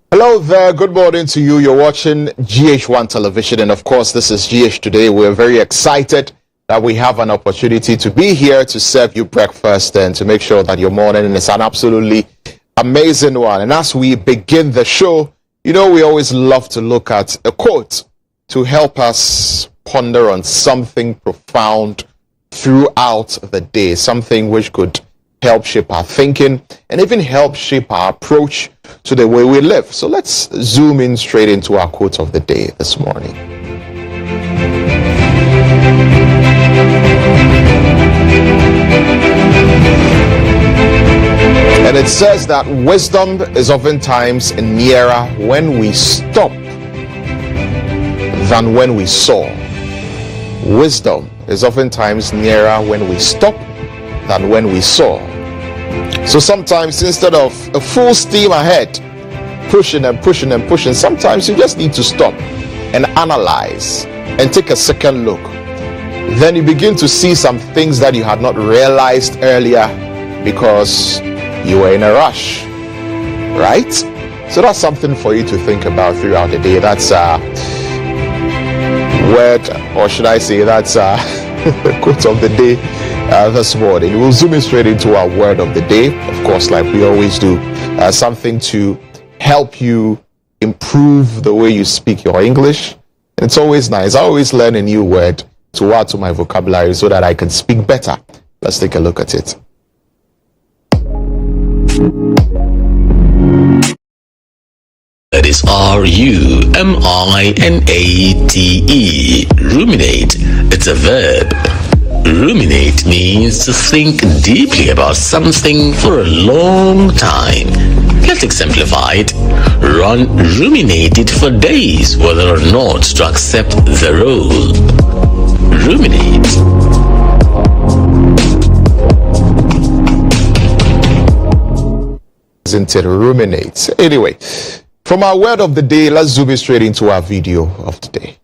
Hello there, good morning to you. You're watching GHOne television, and of course this is GH Today. We're very excited that we have an opportunity to be here to serve you breakfast and to make sure that your morning is an absolutely amazing one. And as we begin the show, you know, we always love to look at a quote to help us ponder on something profound throughout the day, something which could help shape our thinking and even help shape our approach to the way we live. So let's zoom in straight into our quote of the day this morning. And it says that wisdom is oftentimes nearer when we stop than when we soar. Wisdom is oftentimes nearer when we stop than when we soar. So sometimes instead of a full steam ahead, pushing and pushing and pushing, sometimes you just need to stop and analyze and take a second look. Then you begin to see some things that you had not realized earlier because you were in a rush, right? So that's something for you to think about throughout the day. That's a word, or should I say that's a quote of the day this morning. We'll zoom in straight into our word of the day, of course, like we always do, something to help you improve the way you speak your English. And it's always nice. I always learn a new word to add to my vocabulary so that I can speak better. Let's take a look at it. That is R-U-M-I-N-A-T-E. Ruminate. It's a verb. Ruminate means to think deeply about something for a long time. Let's exemplify it. Ron ruminated for days whether or not to accept the role. Ruminate. Isn't it? Ruminate. Anyway, from our word of the day, let's zoom in straight into our video of the day.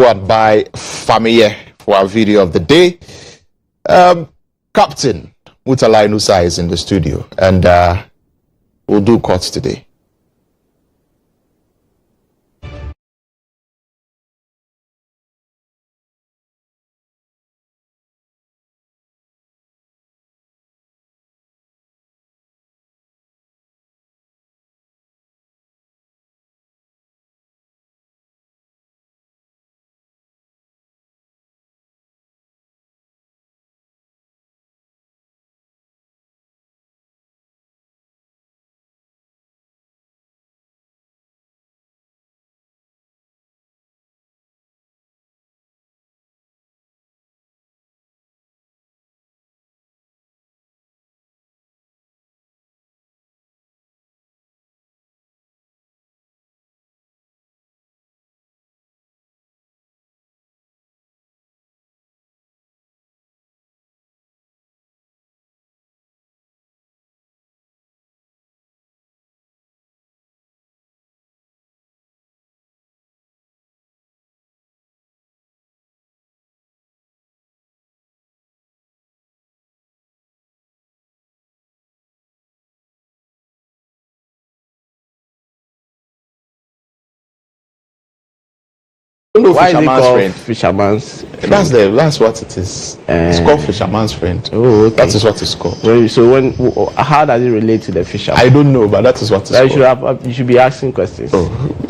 by Famiye for our video of the day. Captain Mutalai Nusa is in the studio, and we'll do courts today. Why is it called friend? fisherman's friend? That's what it is. It's called fisherman's friend. Oh, okay. That is what it's called. So how does it relate to the fisherman? I don't know, but that is what it's called. You should be asking questions. Oh.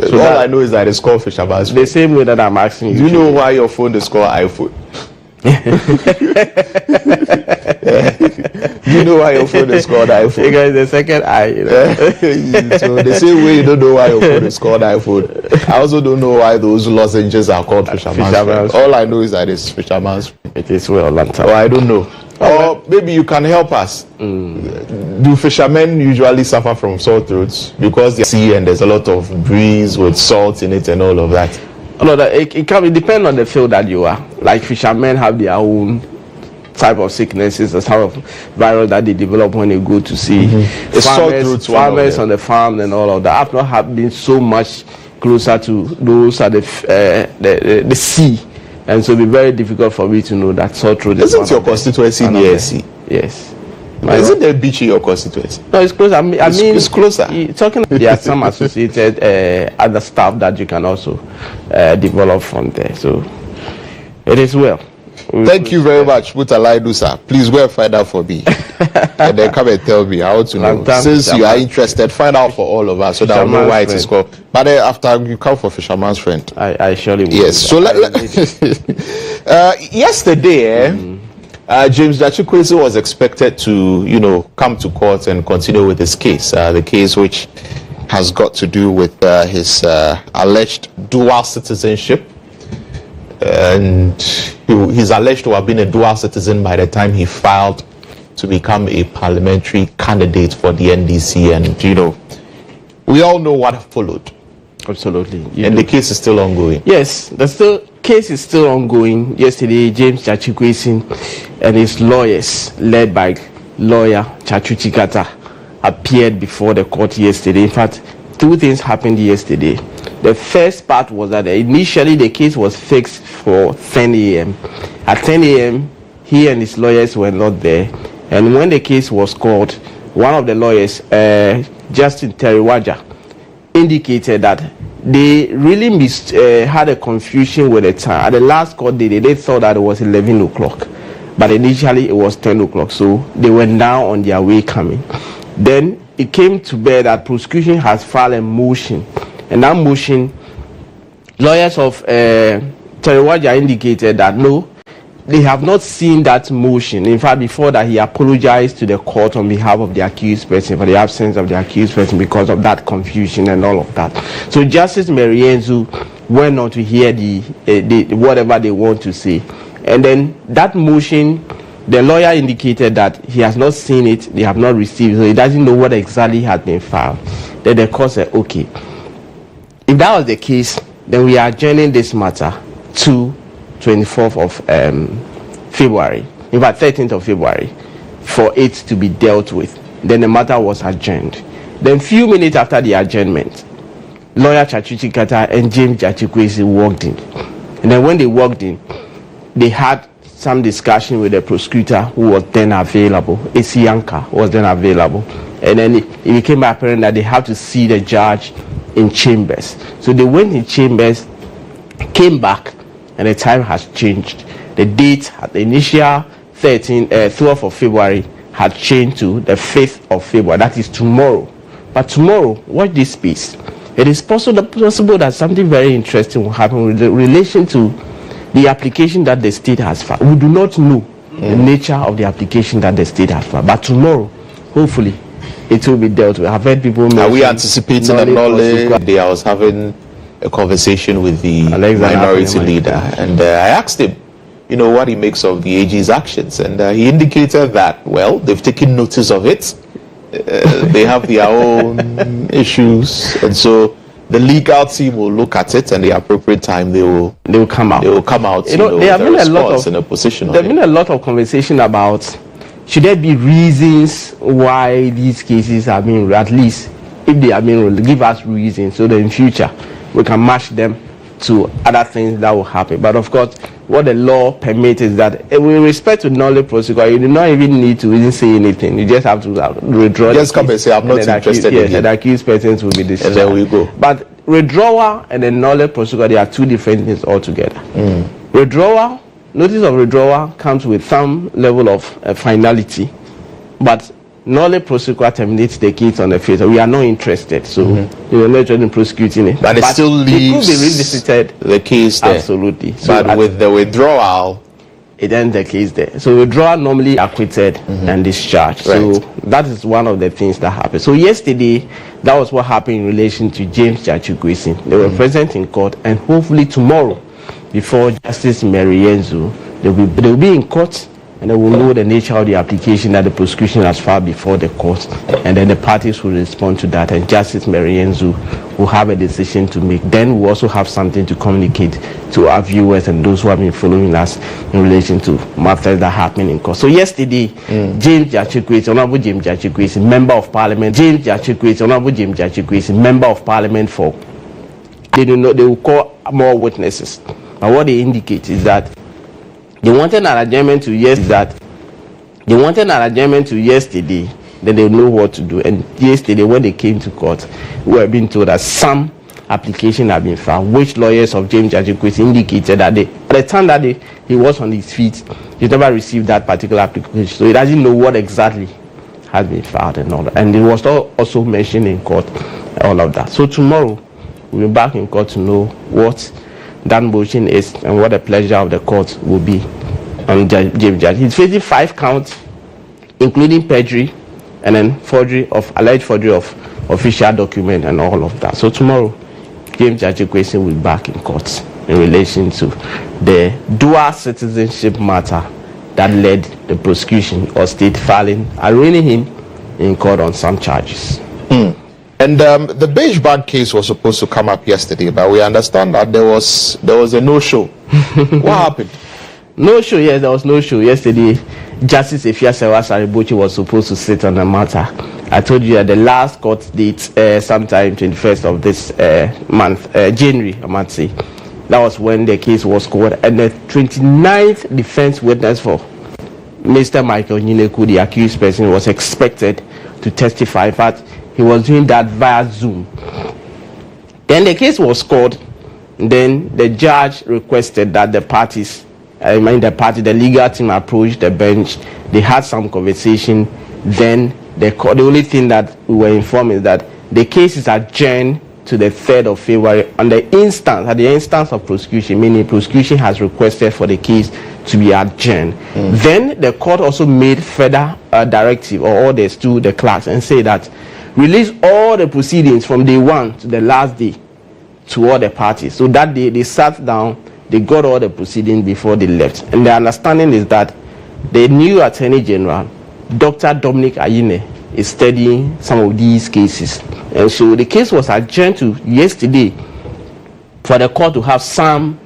So all I know is that it's called fisherman's friend. The same way that I'm asking you. Do you know why your phone is called iPhone? Do you know why your phone is called iPhone? Because the second I, you know. So the same way you don't know why your phone is called iPhone, I also don't know why those lozenges are called fisherman's friend. All I know is that it's fisherman's friend. It is well, Lantam. Or I don't know. Or maybe you can help us. Do fishermen usually suffer from sore throats because they see and there's a lot of breeze with salt in it and all of that? No, it depends on the field that you are. Like fishermen have their own type of sicknesses, the type of virus that they develop when they go to sea. Farmers on the farm and all of that. I've not been so much closer to those at the sea, and so it'll be very difficult for me to know that sore throat. Isn't your constituency near sea? Yes. Isn't there a beach in your constituency? No, it's closer. I mean, it's closer. There are some associated other stuff that you can also develop from there. So it is well. Thank you very much, Mutalai Nusa. Please go and find out for me, and then come and tell me how to know. Since you are interested, find out for all of us so that we know why it is called. But after you come for fisherman's friend, I surely will. Yes. So yesterday. James Dachukwesi was expected to, come to court and continue with his case. The case which has got to do with his alleged dual citizenship. And he's alleged to have been a dual citizen by the time he filed to become a parliamentary candidate for the NDC. And, we all know what followed. Absolutely. And the case is still ongoing. Yes, the case is still ongoing. Yesterday, James Dachukwesi and his lawyers, led by lawyer Chachuchi Kata, appeared before the court yesterday. In fact, two things happened yesterday. The first part was that initially the case was fixed for 10 a.m. At 10 a.m., he and his lawyers were not there. And when the case was called, one of the lawyers, Justin Teriwaja, indicated that they really had a confusion with the time. At the last court day, they thought that it was 11 o'clock, but initially it was 10 o'clock. So they were now on their way coming. Then it came to bear that prosecution has filed a motion, and that motion, lawyers of Teriwaja indicated that no, they have not seen that motion. In fact, before that, he apologized to the court on behalf of the accused person for the absence of the accused person because of that confusion and all of that. So Justice Marienzu went on to hear the whatever they want to say. And then that motion, the lawyer indicated that he has not seen it, they have not received it, so he doesn't know what exactly had been filed. Then the court said, okay, if that was the case, then we are adjourning this matter to 24th of February, in fact 13th of February, for it to be dealt with. Then the matter was adjourned. Then few minutes after the adjournment, lawyer Chachuchi Kata and James Dachukwesi walked in. And then when they walked in, they had some discussion with the prosecutor who was then available. A.C. Yanka was then available. And then it became apparent that they had to see the judge in chambers. So they went in chambers, came back, and the time has changed. The date at the initial 12th of February had changed to the 5th of February. That is tomorrow. But tomorrow, watch this space. It is possible that something very interesting will happen with relation to the application that the state has filed. We do not know the nature of the application that the state has filed. But tomorrow, hopefully, it will be dealt with. I've heard people Are we anticipating a knowledge? I was having a conversation with the minority leader, and I asked him, what he makes of the AG's actions, and he indicated that, well, they've taken notice of it. They have their own issues, and so the legal team will look at it, and the appropriate time they will come out. They will come out. There have been a lot of in a position. There have been a lot of conversation about should there be reasons why these cases are being, at least if they are being, give us reasons so that in future we can match them to other things that will happen. But of course, what the law permits is that with respect to knowledge procedure, you do not even need to even say anything. You just have to withdraw. Just come and say, I'm not interested in it. And the accused persons will be discharged. And there we go. But withdrawal and the knowledge procedure, they are two different things altogether. Withdrawal, notice of withdrawal comes with some level of finality, but knowledge procedure terminates the case on the face. We are not interested, so we are not interested in prosecuting it. But it still leaves it could be revisited. The case there. Absolutely. So but with the withdrawal, it ends the case there. So withdrawal normally acquitted and discharged. Right. So that is one of the things that happened. So yesterday, that was what happened in relation to James Chachukwesin. They were present in court, and hopefully tomorrow, before Justice Mary Yenzu, they will be in court, and they will know the nature of the application that the prosecution has filed before the court, and then the parties will respond to that, and Justice Mary Yenzu will have a decision to make. Then we'll also have something to communicate to our viewers and those who have been following us in relation to matters that happen in court. So yesterday, James Chachukwesin, Honorable James Chachukwesin, Member of Parliament, Honorable James Chachukwesin, Member of Parliament for, they will call more witnesses. But what they indicate is that they wanted an adjournment to yesterday, then they know what to do. And yesterday, when they came to court, we were being told that some application had been filed, which lawyers of James Chachukwesin indicated that at the time that he was on his feet, he never received that particular application. So he doesn't know what exactly has been filed and all that. And it was also mentioned in court, all of that. So tomorrow, we'll be back in court to know what that motion is and what the pleasure of the court will be on James Judge. He's facing 5 counts, including perjury and then alleged forgery of official document and all of that. So tomorrow, James Chachukwesin will be back in court in relation to the dual citizenship matter that led the prosecution or state filing, arraigning him in court on some charges. And the Beige Bank case was supposed to come up yesterday, but we understand that there was a no-show. What happened? No show, yes, there was no show. Yesterday, Justice Efiasewa Saribochi was supposed to sit on the matter. I told you that the last court date, sometime 21st of this month, January, I might say, that was when the case was called. And the 29th defense witness for Mr. Michael Nyineku, the accused person, was expected to testify, but he was doing that via Zoom. Then the case was called. Then the judge requested that the legal team approached the bench. They had some conversation. Then the only thing that we were informed is that the case is adjourned to the 3rd of February at the instance of prosecution, meaning prosecution has requested for the case to be adjourned. Then the court also made further directive or orders to the clerks and say that release all the proceedings from day 1 to the last day to all the parties. So that day they sat down, they got all the proceedings before they left. And the understanding is that the new Attorney General, Dr. Dominic Ayine, is studying some of these cases. And so the case was adjourned to yesterday for the court to have some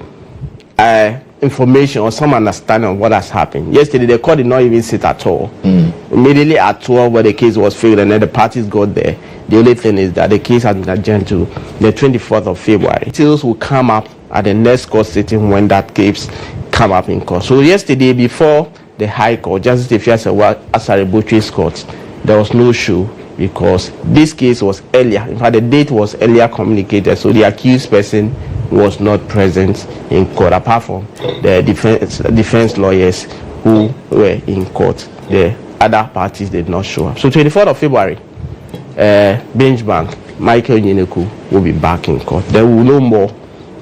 information or some understanding of what has happened. Yesterday, the court did not even sit at all. Immediately at 12, where the case was filed and then the parties got there, the only thing is that the case has been adjourned to the 24th of February. Details will come up at the next court sitting when that case come up in court. So yesterday, before the High Court, Justice Efiasewa Asare Court, there was no show because this case was earlier. In fact, the date was earlier communicated, so the accused person was not present in court, apart from the defense lawyers who were in court. The other parties did not show up. So 24th of February, Beige Bank, Michael Nyeneku will be back in court. Then we will know more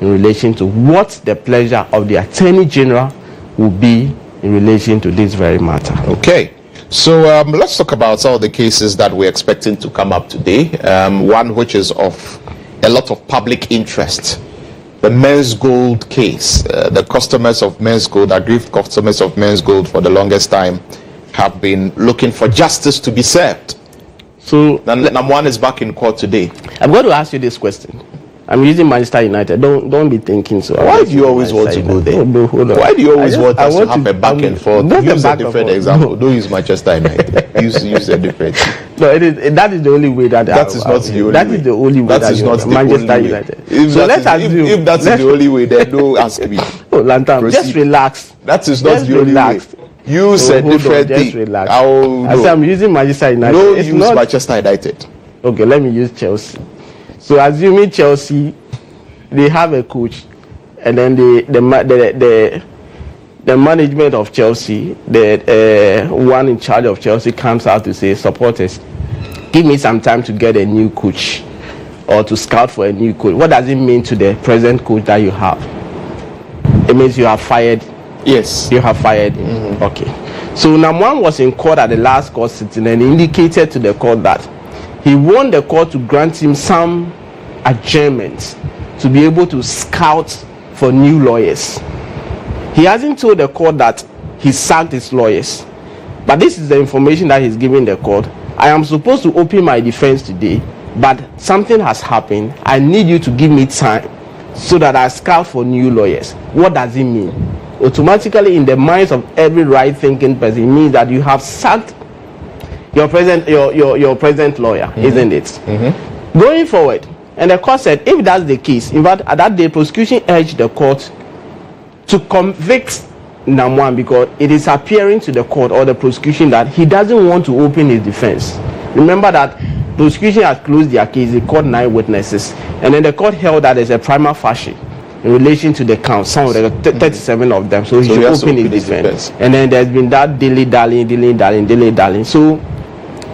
in relation to what the pleasure of the Attorney General will be in relation to this very matter. Okay. So let's talk about some of the cases that we're expecting to come up today. One which is of a lot of public interest. The Menzgold case. The customers of Menzgold, aggrieved customers of Menzgold for the longest time, have been looking for justice to be served. So One is back in court today. I'm going to ask you this question. I'm using Manchester United. Don't be thinking so. Why do you always want to go there? No, hold on. Why do you always want us to have a back and forth? Use a different example. No. Don't use Manchester United. use a different. No, that is the only way that is not the only way. That is the only way that is not the Manchester only way. United. If that's the only way, then don't ask me. Oh, Lantam, Proceed. just relax. That is not Just the only relax. way. Use a different just thing. relax. I say I'm using Manchester United. No, It's use not... Manchester United. Okay, let me use Chelsea. So assuming Chelsea, they have a coach, and then the management of Chelsea, the one in charge of Chelsea comes out to say, supporters, give me some time to get a new coach or to scout for a new coach. What does it mean to the present coach that you have? It means you have fired. Yes. You have fired him. Mm-hmm. Okay. So Namwan was in court at the last court sitting and indicated to the court that he wanted the court to grant him some adjournment to be able to scout for new lawyers. He hasn't told the court that he sacked his lawyers, but this is the information that he's giving the court. I am supposed to open my defense today, but something has happened. I need you to give me time so that I scout for new lawyers. What does it mean? Automatically, in the minds of every right-thinking person, it means that you have sacked your present lawyer, mm-hmm. isn't it? Mm-hmm. Going forward, and the court said, if that's the case, in fact, at that day, prosecution urged the court to convict Namwan because it is appearing to the court or the prosecution that he doesn't want to open his defense. Remember that prosecution has closed their case. They called 9 witnesses, and then the court held that there's a prima facie in relation to the count, some of the 37 of them. So he should open his defense. And then there's been that dilly-dallying. So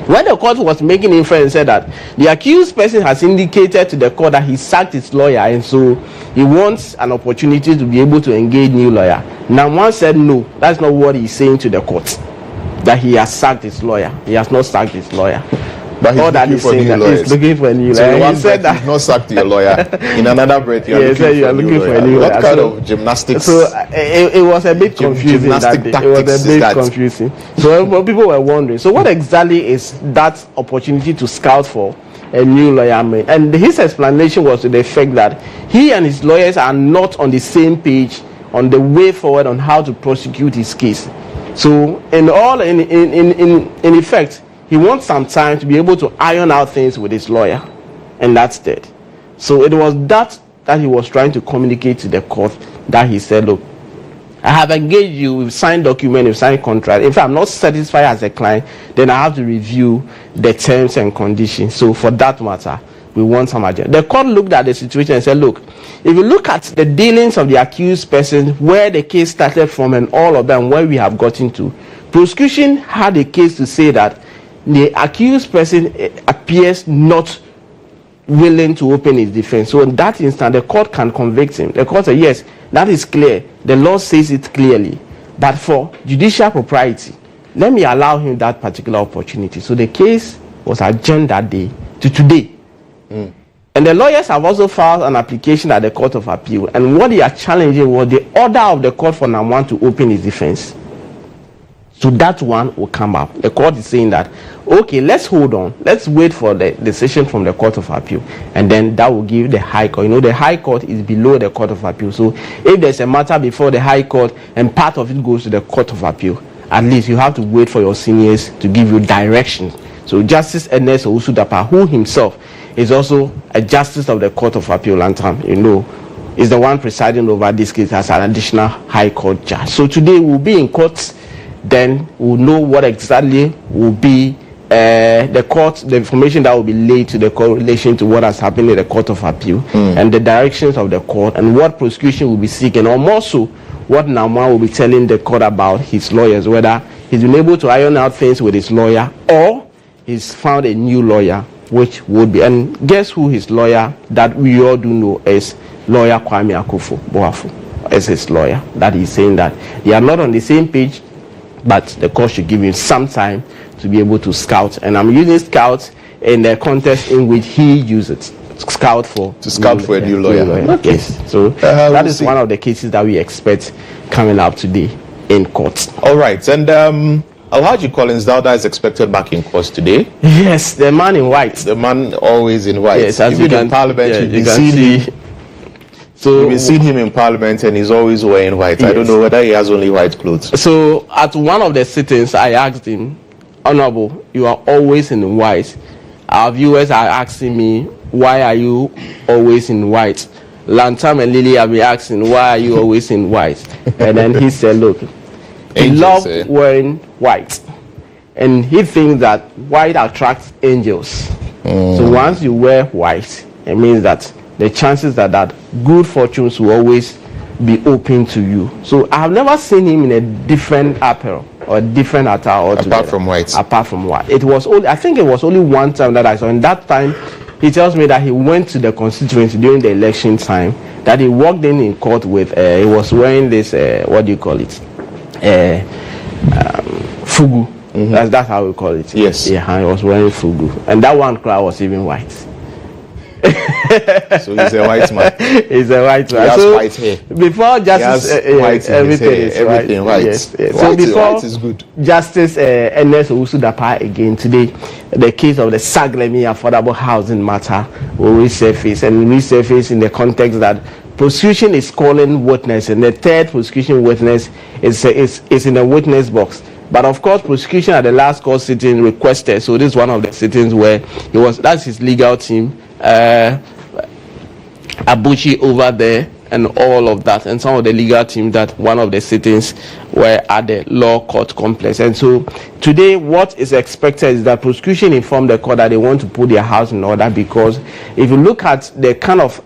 when the court was making inference, said that the accused person has indicated to the court that he sacked his lawyer, and so he wants an opportunity to be able to engage new lawyer. Namwan said no, that's not what he's saying to the court, that he has sacked his lawyer. He has not sacked his lawyer. But he's looking for new lawyers. He's looking for a new lawyer. So he said that he's not sacked your lawyer. In another breath, you are looking for a new lawyer. What kind of gymnastics? So it was a bit confusing that day. It was a bit confusing. So people were wondering. So what exactly is that opportunity to scout for a new lawyer made? And his explanation was to the effect that he and his lawyers are not on the same page on the way forward on how to prosecute his case. So in effect, he wants some time to be able to iron out things with his lawyer, and that's it. So it was that he was trying to communicate to the court, that he said, look, I have engaged you, we've signed document, we've signed contract. If I'm not satisfied as a client, then I have to review the terms and conditions. So for that matter, we want some agenda. The court looked at the situation and said, look, if you look at the dealings of the accused person, where the case started from and all of them, where we have gotten to, prosecution had a case to say that the accused person appears not willing to open his defense. So in that instant, the court can convict him. The court said, yes, that is clear. The law says it clearly. But for judicial propriety, let me allow him that particular opportunity. So the case was adjourned that day to today. Mm. And the lawyers have also filed an application at the Court of Appeal. And what they are challenging was the order of the court for Namwan to open his defense. So that one will come up. The court is saying that, okay, let's hold on. Let's wait for the decision from the Court of Appeal. And then that will give the High Court. You know, the High Court is below the Court of Appeal. So if there's a matter before the High Court and part of it goes to the Court of Appeal, at least you have to wait for your seniors to give you direction. So Justice Ernest Owusu-Dapaah, who himself is also a justice of the Court of Appeal, Lantam, you know, is the one presiding over this case as an additional High Court judge. So today we'll be in court, then we'll know what exactly will be the information that will be laid to the court in relation to what has happened in the Court of Appeal and the directions of the court and what prosecution will be seeking, or more so, what Nama will be telling the court about his lawyers, whether he's been able to iron out things with his lawyer or he's found a new lawyer, which would be, and guess who his lawyer that we all do know is lawyer Kwame Akufo-Boafo as his lawyer, that he's saying that they are not on the same page, but the court should give him some time to be able to scout. And I'm using scout in the context in which he used it. Scout for a new lawyer. Okay. Yes. So that is one of the cases that we expect coming up today in court. All right. And Alhaji Collins Dauda is expected back in court today. Yes, the man in white. The man always in white. Yes, as even in Parliament, you've been seeing him in Parliament and he's always wearing white. Yes. I don't know whether he has only white clothes. So at one of the sittings, I asked him, Honorable, you are always in white. Our viewers are asking me, why are you always in white? Lantam and Lily have been asking, why are you always in white? And then he said, look, he loves wearing white. And he thinks that white attracts angels. So once you wear white, it means that the chances that good fortunes will always be open to you. So I have never seen him in a different apparel or a different attire altogether. Apart from white. Apart from white. It was only, I think it was only one time that I saw. In that time, he tells me that he went to the constituency during the election time, that he walked in court with, he was wearing this, what do you call it? Fugu. That's how we call it. Yes. Yeah, he was wearing fugu. And that one crowd was even white. So he's a white man. He's a white man. He has so white hair. Before Justice, everything white. Yes, yes. So before white is good. Justice Ernest Owusu-Dapaah again today, the case of the Saglemi affordable housing matter will resurface in the context that prosecution is calling witness, and the third prosecution witness is in the witness box. But of course, prosecution at the last court sitting requested. So this is one of the sittings where that's his legal team, Abuchi over there, and all of that, and some of the legal team that one of the sittings were at the law court complex. And so today what is expected is that prosecution informed the court that they want to put their house in order, because if you look at the kind of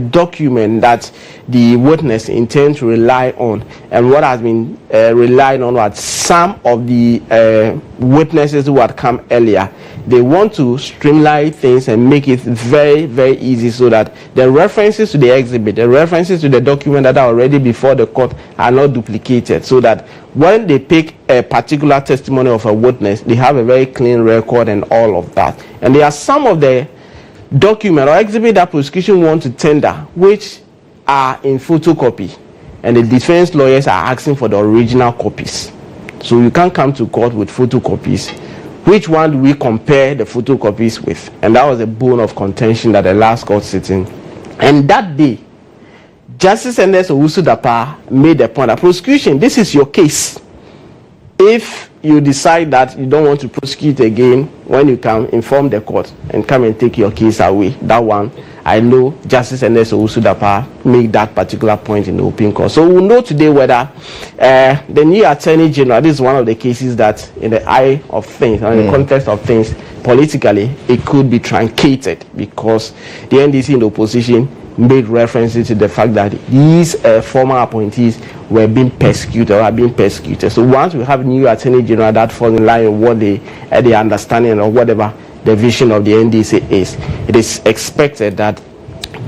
document that the witness intends to rely on and what has been relied on, what some of the witnesses who had come earlier, they want to streamline things and make it very, very easy so that the references to the exhibit, the references to the document that are already before the court are not duplicated, so that when they pick a particular testimony of a witness, they have a very clean record and all of that. And there are some of the document or exhibit that prosecution want to tender which are in photocopy, and the defense lawyers are asking for the original copies. So you can't come to court with photocopies. Which one do we compare the photocopies with? And that was a bone of contention at the last court sitting. And that day, Justice Ernest Owusu-Dapaah made the point that prosecution, this is your case. If you decide that you don't want to prosecute again, when you can inform the court and come and take your case away. That one, I know Justice Ernest Owusu-Dapaah made that particular point in the open court. So we'll know today whether the new Attorney General, this is one of the cases that in the eye of things, and in the context of things, politically, it could be truncated, because the NDC in the opposition made references to the fact that these former appointees were being persecuted or are being persecuted. So once we have a new Attorney General that falls in line with what the understanding or whatever the vision of the NDC is, it is expected that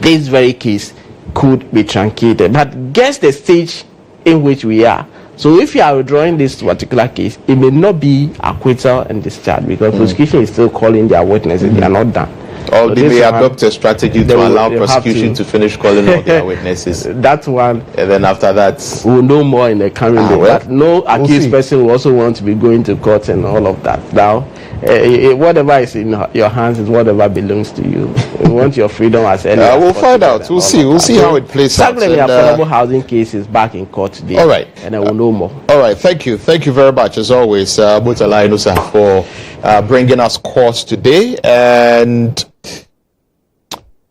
this very case could be truncated. But guess the stage in which we are. So if you are withdrawing this particular case, it may not be acquittal and discharge, because prosecution is still calling their witnesses. They are not done. Or did they adopt a strategy to allow prosecution to finish calling all their witnesses? That's one. And then after that, we'll know more in the coming day. Well, but no accused person will also want to be going to court and all of that. Now, whatever is in your hands is whatever belongs to you. You want your freedom as early as we'll find out. We'll see. We'll see how it plays out. The affordable housing case is back in court today. All right. And I will know more. All right. Thank you. Thank you very much, as always, Mutala Inusa, for bringing us course today. And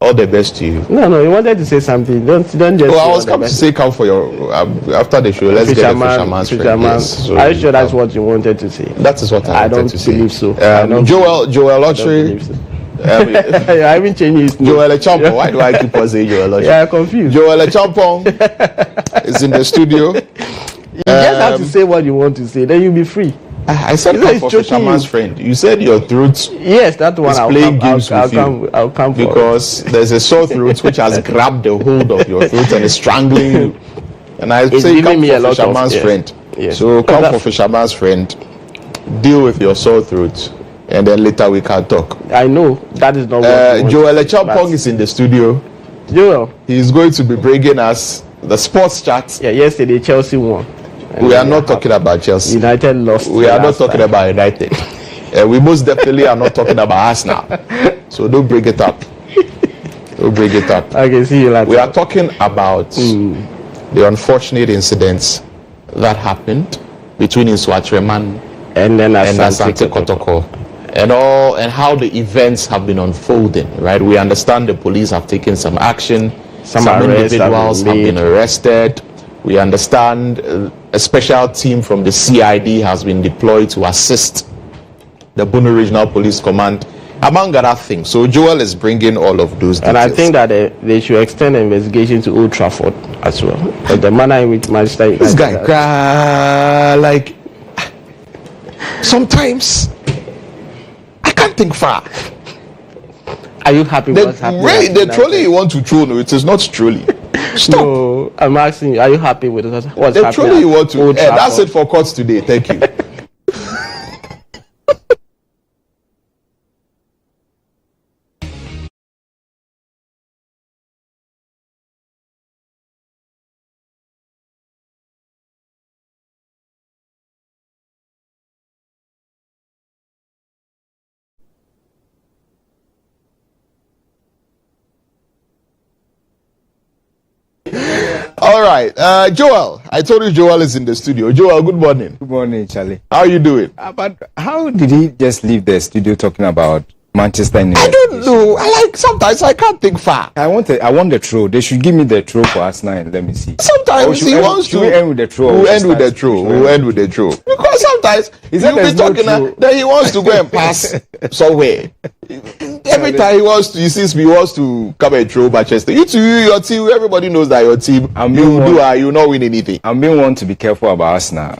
All the best to you. No, you wanted to say something. Don't just. Well, I was coming to say come for your after the show. Let's get the fisherman's friend. Yes, so are you sure that's what you wanted to say? That is what I wanted to say. I don't believe so. Joel Lottery. I haven't changed his name. Joel Champon. Why do I keep on saying Joel Lottery? Yeah, I'm confused. Joel Champon is in the studio. You just have to say what you want to say, then you'll be free. I said come for fisherman's friend. You said your throat. Yes, that one. I'll playing games with you. I'll come for because there's a sore throat which has grabbed the hold of your throat and is strangling you. And I say come for fisherman's friend. Yes. So come for fisherman's friend. Deal with your sore throat, and then later we can talk. I know that is not what Joel Champong is in the studio. Joel, he's going to be bringing us the sports chat. Yeah, yesterday Chelsea won. We are not talking about Chelsea. United lost. We are not talking about United. We most definitely are not talking about Arsenal. So don't bring it up. Don't bring it up. I can see you later. We are talking about the unfortunate incidents that happened between Nsoatreman and Asante kotoko, and how the events have been unfolding. Right? We understand the police have taken some action. Some individuals have been arrested. We understand a special team from the CID has been deployed to assist the Bono Regional Police Command, among other things. So Joel is bringing all of those details. And I think that they should extend the investigation to Old Trafford as well. The manner in which Manchester United... This guy, like, sometimes I can't think far. Are you happy with what's happening? Really, the trolley you want to throw, no, it is not trolley. Stop. No, I'm asking you, are you happy with what's happening? The trolley you want to... that's it for courts today. Thank you. All right, Joel. I told you Joel is in the studio. Joel, good morning. Good morning, Charlie. How are you doing? But how did he just leave the studio talking about Manchester United? I don't know. Sometimes I can't think far. I want the throw. They should give me the throw for Arsenal and let me see. Sometimes he wants to. Should we end with the throw? We'll end with the throw. We'll end with the throw. Because sometimes he'll be talking that he wants to go and pass somewhere. Every time he sees me, he wants to come and throw Manchester. Your team, everybody knows that your team, you not win anything. I'm being one to be careful about Arsenal.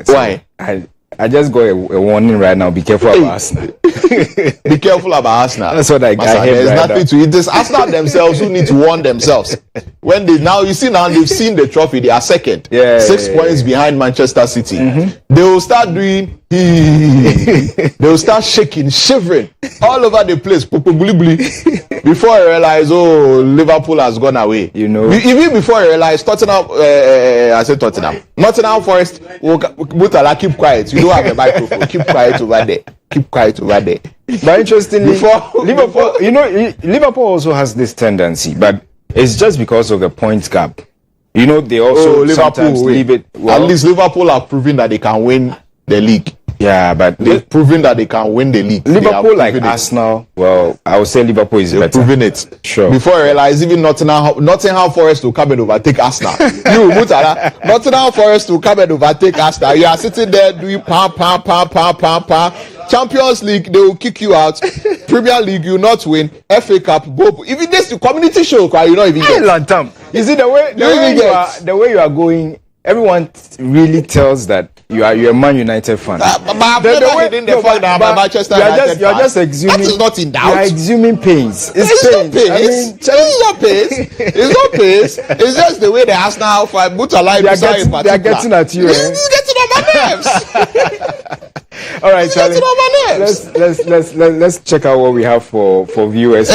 Why? I just got a warning right now. Be careful about Arsenal. Be careful about Arsenal. That's what I heard. There's nothing to it. It's Arsenal themselves who need to warn themselves. When they've seen the trophy, they are second. 6 points behind Manchester City. They will start doing they will start shaking, shivering all over the place. Before I realize, Liverpool has gone away. Even before I realize, Nottingham Forest keep quiet. You don't have a microphone. Keep quiet over there. Keep quiet over there. But interestingly, Liverpool also has this tendency, but it's just because of the points gap. They also sometimes leave it. At least Liverpool have proven that they can win the league. Yeah, but they've proven that they can win the league. Liverpool, like Arsenal, I would say Liverpool is better. Proving it. Sure. Before I realize, even Nottingham Forest will come and overtake Arsenal. Nottingham Forest will come and overtake Arsenal. You are sitting there doing pa. Champions League, they will kick you out. Premier League, you will not win. FA Cup, go. Even this community show, you not even get. Lantam. You see the way you are going. Everyone really tells that you are a Man United fan. Manchester United. You are just exhuming. That is not in doubt. You are exhuming pains. It's pains. It's not pains. It's just the way the Arsenal fan Mutala they are getting at you. It's getting on my nerves. All right, Charlie. Let's check out what we have for viewers.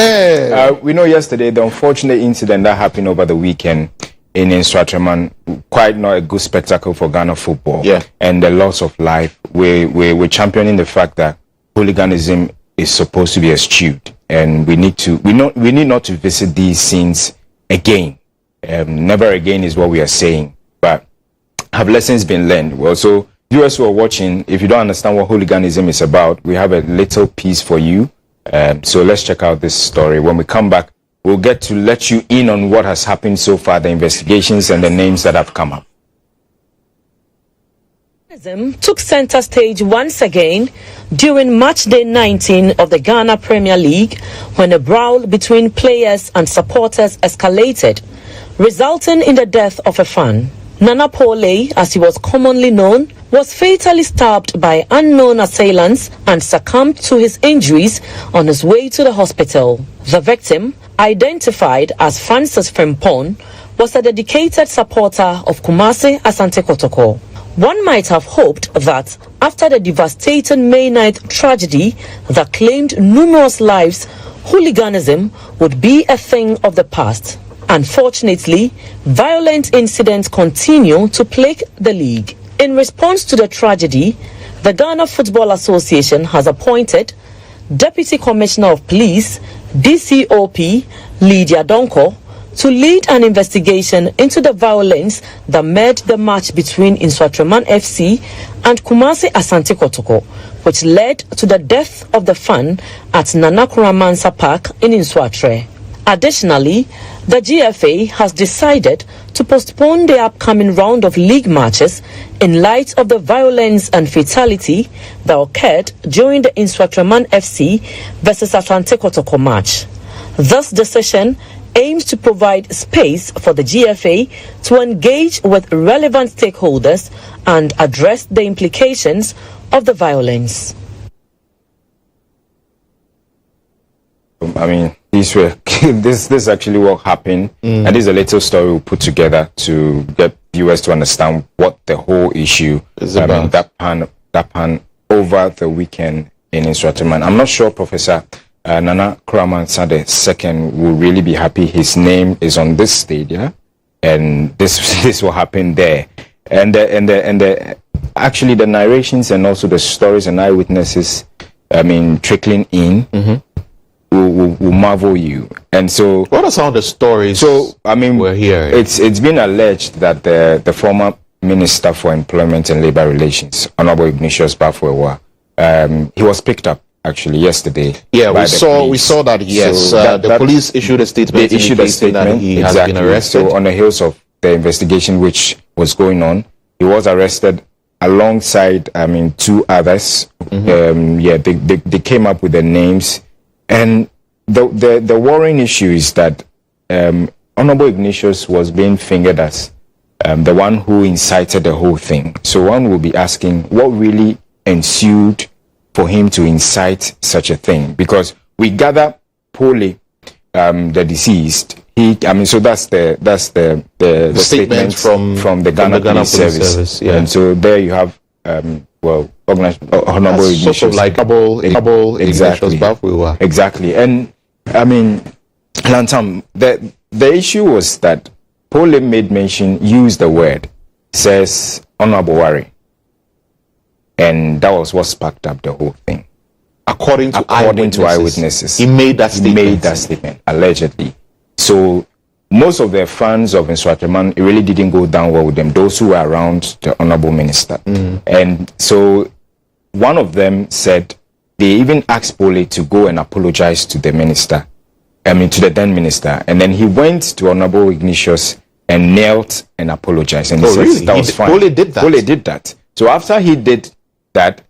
We know yesterday the unfortunate incident that happened over the weekend in Nsoatreman, quite not a good spectacle for Ghana football. Yeah. And the loss of life. We're championing the fact that hooliganism is supposed to be eschewed, and we need not to visit these scenes again. Never again is what we are saying. But have lessons been learned? Well, so viewers who are watching, if you don't understand what hooliganism is about, we have a little piece for you. So let's check out this story. When we come back, we'll get to let you in on what has happened so far, the investigations and the names that have come up. Took center stage once again during match day 19 of the Ghana Premier League when a brawl between players and supporters escalated, resulting in the death of a fan. Nana Pole, as he was commonly known, was fatally stabbed by unknown assailants and succumbed to his injuries on his way to the hospital. The victim, identified as Francis Frimpong, was a dedicated supporter of Kumasi Asante Kotoko. One might have hoped that after the devastating May 9th tragedy that claimed numerous lives, hooliganism would be a thing of the past. Unfortunately, violent incidents continue to plague the league. In response to the tragedy, the Ghana Football Association has appointed Deputy Commissioner of Police, DCOP, Lydia Donko, to lead an investigation into the violence that made the match between Nsoatreman FC and Kumasi Asante Kotoko, which led to the death of the fan at Nana Kuramansa Park in Nsoatre. Additionally, the GFA has decided to postpone the upcoming round of league matches in light of the violence and fatality that occurred during the Nsoatreman FC versus Asante Kotoko match. This decision aims to provide space for the GFA to engage with relevant stakeholders and address the implications of the violence. I mean, this is actually what happened, and this is a little story we put together to get viewers to understand what the whole issue is about. That pan over the weekend in Nsoatreman. I'm not sure Professor Nana Kuramansa II will really be happy. His name is on this stadium, and this will happen there. And actually the narrations and also the stories and eyewitnesses, I mean, trickling in, will marvel you. And so, what are some of the stories? So I mean, we're here. It's been alleged that the former Minister for Employment and Labor Relations, Honorable Ignatius Bafuewa, he was picked up actually yesterday. Yeah, we saw that. Yes, so the police issued a statement. They issued a statement that he has been arrested. So on the heels of the investigation which was going on, he was arrested alongside, I mean, two others. They came up with their names, and the worrying issue is that Honorable Ignatius was being fingered as the one who incited the whole thing. So one will be asking what really ensued for him to incite such a thing, because we gather Pole, the deceased. So that's the statement from the Ghana Police Service. Yeah. And so there you have Honorable Ignatius, sort of like exactly. Exactly. And I mean, Lantam, the issue was that Pole made mention, used the word, says Honorable Wari. And that was what sparked up the whole thing. According to eyewitnesses. He made that statement. Allegedly. So most of the fans of Nsoatreman, it really didn't go down well with them, those who were around the Honorable Minister. And so one of them said they even asked Pole to go and apologize to the minister, to the then minister. And then he went to Honorable Ignatius and knelt and apologized. And he said really? That was fine. Pole did that? Pole did that. So after he did that,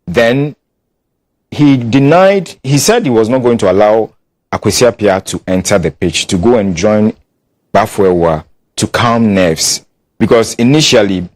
then he said he was not going to allow Akwesi Appiah to enter the pitch, to go and join Bafuewa to calm nerves, because initially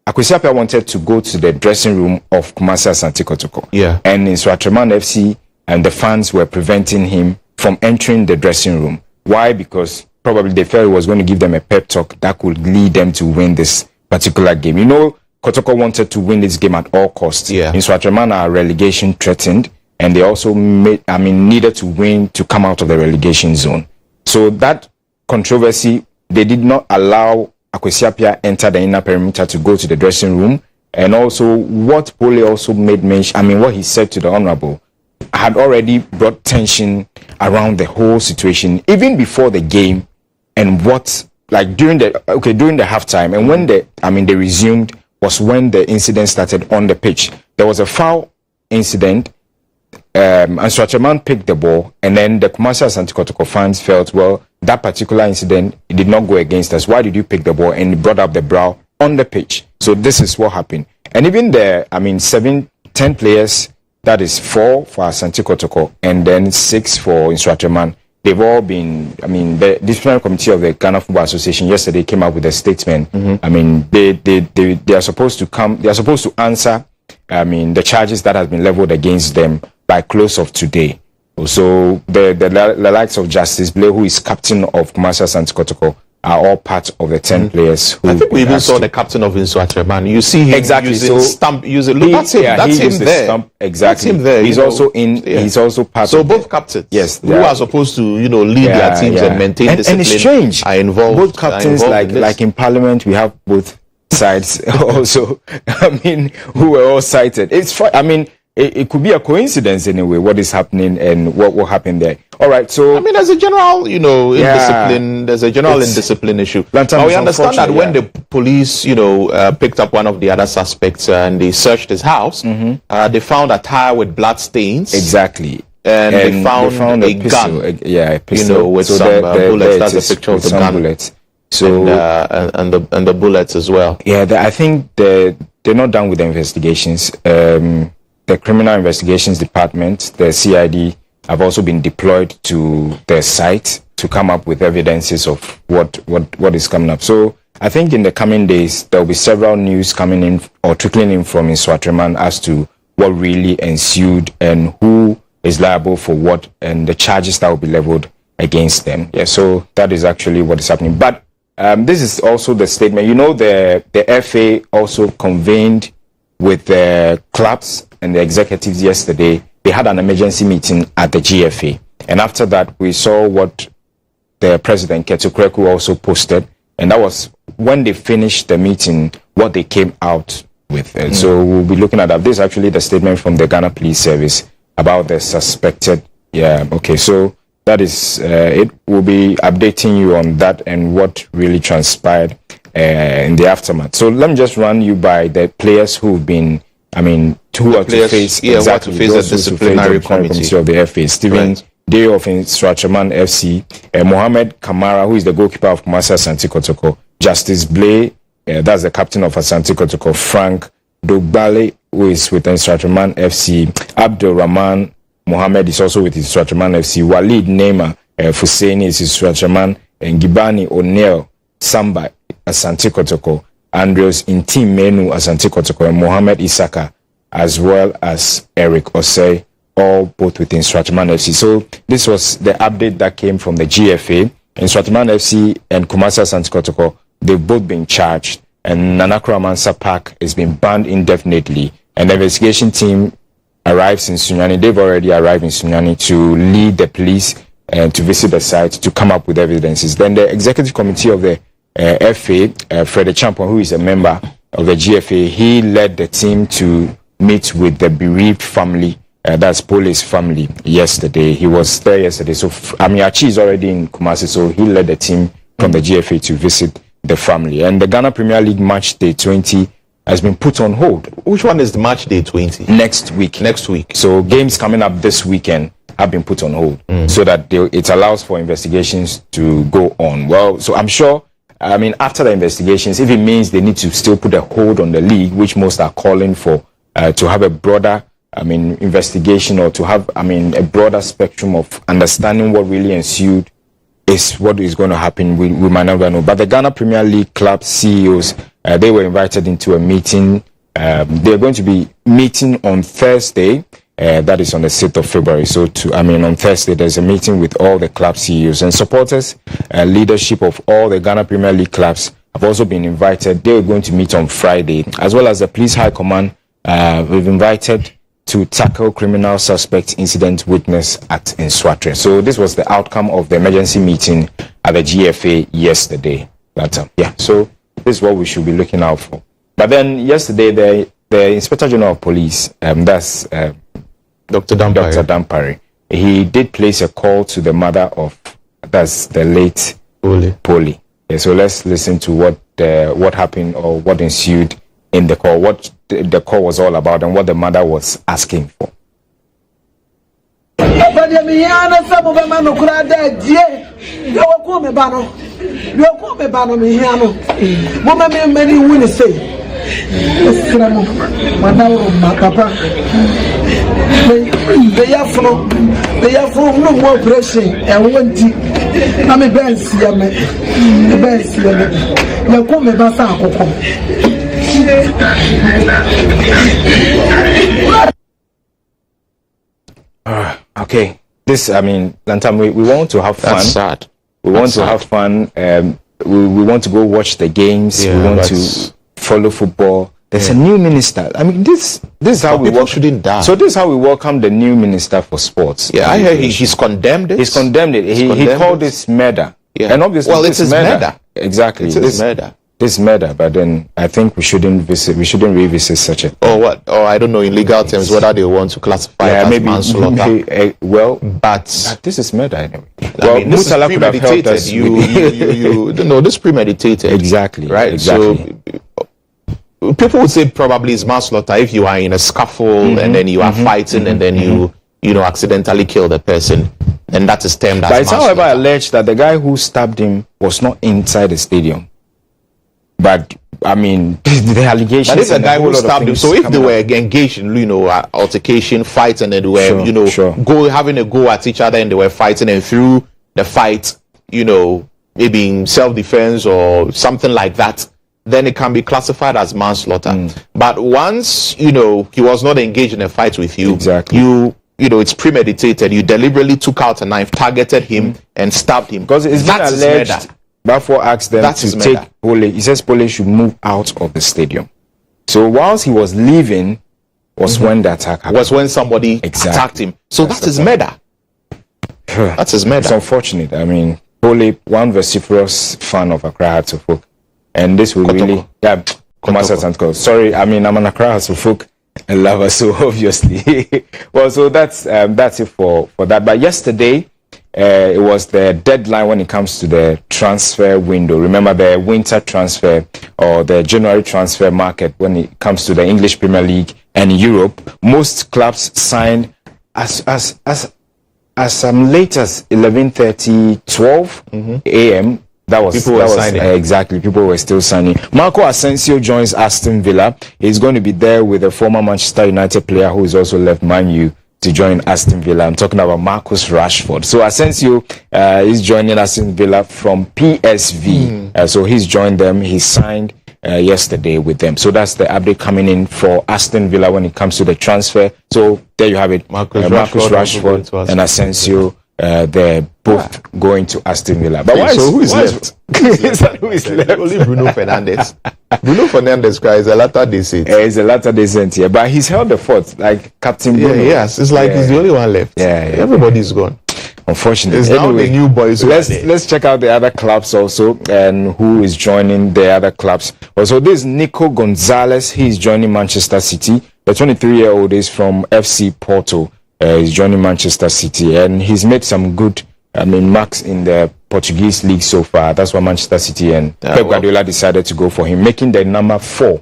Akwesi Appiah wanted to go to the dressing room of Kumasi Asante Kotoko. Yeah. And Nsoatreman FC and the fans were preventing him from entering the dressing room. Why? Because probably they felt it was going to give them a pep talk that could lead them to win this particular game. You know, Kotoko wanted to win this game at all costs. Yeah. Nsoatreman are relegation threatened, and they also needed to win to come out of the relegation zone. So that controversy, they did not allow Akwesi Appiah enter the inner perimeter to go to the dressing room. And also what Pole also made mention, what he said to the Honorable had already brought tension around the whole situation, even before the game, and during the halftime, and when they resumed was when the incident started on the pitch. There was a foul incident. Nsoatreman picked the ball, and then the Kumasi Asante Kotoko fans felt, well, that particular incident, it did not go against us. Why did you pick the ball? And it brought up the brow on the pitch. So this is what happened. And even there, 10 players, that is 4 for Asante Kotoko, and then 6 for Nsoatreman. They've all been, the disciplinary committee of the Ghana Football Association yesterday came up with a statement. They are supposed to come, they are supposed to answer, the charges that has been leveled against them by close of today. So the likes of Justice Blay, who is captain of Kumasi Asante Kotoko, are all part of the 10 players who... I think we even saw the captain of Nsoatreman. You see him using stamp, look, that's him, that's him there. Stamp, exactly. That's him there. He's also in, he's also part so of... So both captains, yes, who are supposed to, lead their teams and maintain discipline, and it's strange. Are involved. Both captains, like in Parliament, we have both sides also, who were all cited. It's it could be a coincidence anyway, what is happening and what will happen there. All right, so... there's a general, indiscipline, there's a general indiscipline issue. Lantam, we understand that when the police, picked up one of the other suspects and they searched his house, they found a tire with blood stains. Exactly. And they found a pistol, gun. A pistol. With some bullets. That's a picture of the gun. Bullets. So, and the bullets as well. Yeah, I think they're not done with the investigations. The Criminal Investigations Department, the CID, have also been deployed to the site to come up with evidences of what is coming up. So I think in the coming days, there will be several news coming in or trickling in from Nsoatreman as to what really ensued and who is liable for what and the charges that will be leveled against them. Yeah, so that is actually what is happening. But this is also the statement. The FA also convened with the clubs and the executives yesterday. They had an emergency meeting at the GFA, and after that we saw what the president Ketukreku also posted, and that was when they finished the meeting what they came out with. And so we'll be looking at that. This is actually the statement from the Ghana Police Service about the suspected. So that is it. Will be updating you on that and what really transpired in the aftermath. So let me just run you by the players who've been, who are to face the disciplinary committee of the FA. Stephen Day of Nsoatreman FC, Mohamed Kamara, who is the goalkeeper of Kumasi Asante Kotoko, Justice Blay, that's the captain of Asante Kotoko, Frank Dogbale, who is with Nsoatreman FC, Abdul Rahman Mohamed is also with Nsoatreman FC, Walid Neymar Fuseni is Nsoatreman, and Gibani O'Neill Samba Asante Kotoko, Andrews Intim Menu Asante Kotoko, and Mohamed Isaka, as well as Eric Osei, all both within Nsoatreman FC. So this was the update that came from the GFA. Nsoatreman FC and Kumasi Asante Kotoko, they've both been charged, and Nanakura Mansa Park has been banned indefinitely. And the investigation team arrives in Sunyani. They've already arrived in Sunyani to lead the police and to visit the site to come up with evidences. Then the executive committee of the FA, Fred Champion, who is a member of the GFA, he led the team to meet with the bereaved family, that's Poli's family, yesterday. He was there yesterday. So, Achi is already in Kumasi, so he led the team from the GFA to visit the family. And the Ghana Premier League match day 20 has been put on hold. Which one is the match day 20? Next week. So games coming up this weekend have been put on hold so that it allows for investigations to go on. Well, so I'm sure, after the investigations, if it means they need to still put a hold on the league, which most are calling for, to have a broader, investigation, or to have, a broader spectrum of understanding what really ensued, is what is going to happen. We might never know. But the Ghana Premier League club CEOs, they were invited into a meeting. They're going to be meeting on Thursday. That is on the 6th of February. So on Thursday, there's a meeting with all the club CEOs and supporters. Leadership of all the Ghana Premier League clubs have also been invited. They are going to meet on Friday, as well as the Police High Command. We've invited to tackle criminal suspect incident witness at Nsoatreman. So this was the outcome of the emergency meeting at the GFA yesterday. So this is what we should be looking out for. But then yesterday, the Inspector General of Police, that's Dr. Dampari, he did place a call to the mother of, that's the late Poli. Yeah, so let's listen to what happened or what ensued in the call, what the call was all about, and what the mother was asking for. but the Miana, some of them are no crowd that ye. You will call me Bano. You will call me Bano Miano. Woman, many women say, Papa. They are from no more pressure and one tea. I'm a Benz, a Benz, you call me Basako. Okay. This, I mean, Lantam, we want to have fun. That's sad. We want to have fun. We want to go watch the games. Yeah, we want to follow football. There's a new minister. I mean, this is how we people shouldn't die. So this is how we welcome the new minister for sports. Yeah, I hear he's condemned it. He's condemned it. He called this murder. Yeah. And obviously, well, it is murder. Exactly. It is murder. This murder, but then I think we shouldn't revisit such a. Or what? Or I don't know in legal terms whether they want to classify it as manslaughter. But this is murder anyway. Well, this is premeditated. You no, this is premeditated. Exactly. Right. Exactly. So people would say probably it's manslaughter if you are in a scuffle and then you are fighting and then you accidentally kill the person, and that is termed as manslaughter. But it's however alleged that the guy who stabbed him was not inside the stadium. But I mean, the allegations. But it's a guy who stabbed him. So if they were engaged in, altercation, fight, and then they were, having a go at each other, and they were fighting, and through the fight, maybe in self-defense or something like that, then it can be classified as manslaughter. But once he was not engaged in a fight with you, exactly. It's premeditated. You deliberately took out a knife, targeted him, and stabbed him. Because it's been alleged. Bafo asked them to take Pole. He says Pole should move out of the stadium. So whilst he was leaving, was when the attack happened. Was when somebody attacked him. So that is murder. That is murder. It's unfortunate. I mean, Pole, one vociferous fan of Accra Hearts of Oak, and this will really, sorry, I mean, I'm an Accra Hearts of Oak lover, so obviously, well, so that's it for that. But yesterday. It was the deadline when it comes to the transfer window. Remember the winter transfer or the January transfer market when it comes to the English Premier League and Europe. Most clubs signed as late as 11:30, 12 a.m. That was signing. Exactly. People were still signing. Marco Asensio joins Aston Villa. He's going to be there with a former Manchester United player who is also left Man U to join Aston Villa. I'm talking about Marcus Rashford. So Asensio is joining Aston Villa from PSV. So he's joined them. He signed yesterday with them. So that's the update coming in for Aston Villa when it comes to the transfer. So there you have it. Marcus Rashford and Asensio. They're both going to Aston Villa. But who is left? Who is left? Only Bruno Fernandes. Bruno Fernandes is a latter-day saint. He's a latter-day saint, yeah. But he's held the fort, like Captain Bruno. Yes. It's like he's the only one left. Everybody's gone. Unfortunately. It's now the new boys. Let's check out the other clubs also and who is joining the other clubs. Also, this is Nico Gonzalez. He's joining Manchester City. The 23-year-old is from FC Porto. He's joining Manchester City, and he's made some good, marks in the Portuguese league so far. That's why Manchester City and Pep Guardiola decided to go for him, making it 4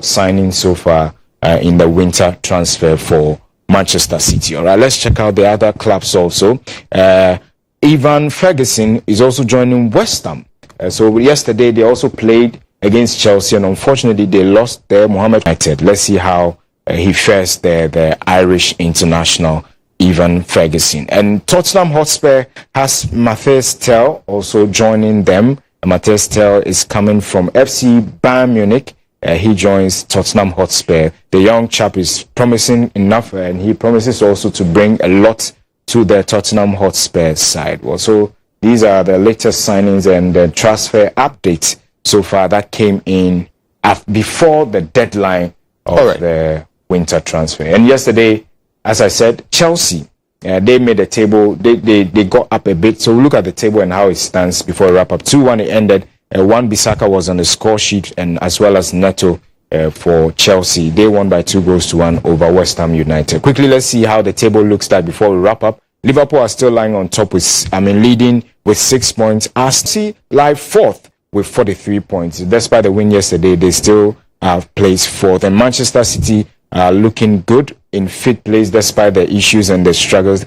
signings so far in the winter transfer for Manchester City. All right, let's check out the other clubs also. Ivan Ferguson is also joining West Ham. So yesterday they also played against Chelsea, and unfortunately they lost their Mohamed United. Let's see how he fares the Irish international Ivan Ferguson. And Tottenham Hotspur has Matthias Tel also joining them. Matthias Tel is coming from FC Bayern Munich. He joins Tottenham Hotspur. The young chap is promising enough, and he promises also to bring a lot to the Tottenham Hotspur side. Also, these are the latest signings and the transfer updates so far that came in before the deadline of the winter transfer. And yesterday, as I said, Chelsea, they made a table. They got up a bit. So we'll look at the table and how it stands before we wrap up. 2-1 it ended. One Bissaka was on the score sheet, and as well as Neto for Chelsea. They won by 2-1 over West Ham United. Quickly, let's see how the table looks like before we wrap up. Liverpool are still lying on top leading with 6 points. Arsenal lie fourth with 43 points. Despite the win yesterday, they still have placed fourth. And Manchester City are looking good in fifth place despite the issues and the struggles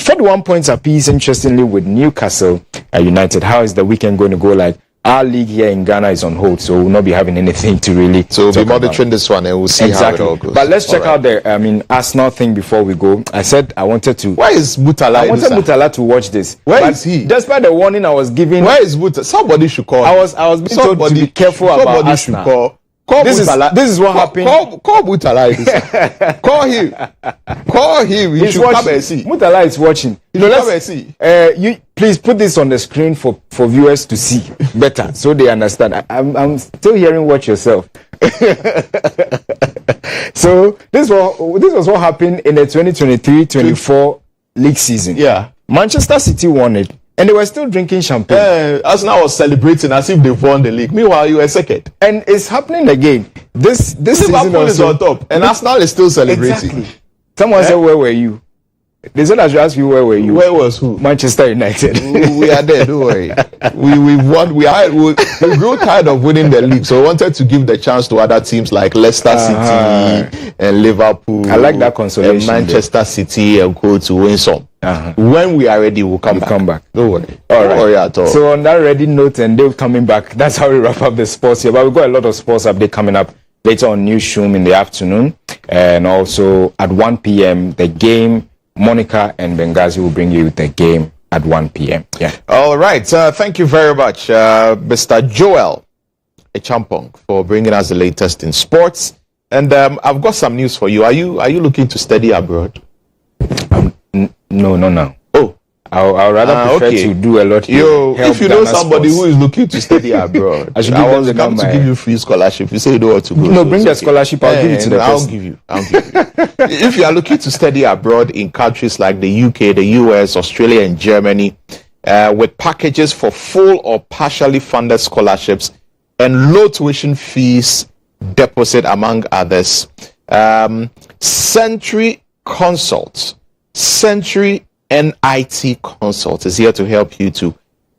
41 points apiece, interestingly, with Newcastle United. How is the weekend going to go? Like, our league here in Ghana is on hold, so we'll not be having anything to really. So we'll be monitoring this one and we'll see how it all goes. But let's check out the Arsenal thing before we go. I said I wanted to. Where is Mutala? I wanted Mutala to watch this. Where is he? Despite the warning I was giving. Where is Mutala? Somebody should call. I was being told to be careful about Arsenal. Call this Mutala. This is what happened. Call Mutala. Call him. Call him. You should come and see. Mutala is watching. Come and see. You please put this on the screen for viewers to see better, so they understand. I'm still hearing watch yourself. So this was what happened in the 2023-24 league season. Yeah, Manchester City won it. And they were still drinking champagne. Arsenal was celebrating as if they've won the league. Meanwhile, you were second. And it's happening again. This Liverpool is on top, and Arsenal is still celebrating. Exactly. Someone said, "Where were you?" They said I should ask you, where were you? Where was who? Manchester United. We are there. Don't worry. We won. We grew tired of winning the league, so we wanted to give the chance to other teams like Leicester City and Liverpool. I like that consolation. And Manchester City and go to win some. When we are ready, we'll come back. Don't worry. Don't worry at all. So on that ready note, and they're coming back. That's how we wrap up the sports here. But we've got a lot of sports update coming up later on GHOne in the afternoon, and also at 1 p.m. the game. Monica and Benghazi will bring you the game at 1 p.m. Yeah. All right. Thank you very much, Mr. Joel Echampong, for bringing us the latest in sports. And I've got some news for you. Are you looking to study abroad? No. Oh, I'll rather prefer to do a lot here. If you know somebody who is looking to study abroad, I was come to give you free scholarship. You say you don't want to go. No, bring the scholarship. I'll give it to the person. I'll give you. If you are looking to study abroad in countries like the UK, the US, Australia, and Germany, with packages for full or partially funded scholarships and low tuition fees deposit, among others, Century NIT Consult is here to help you to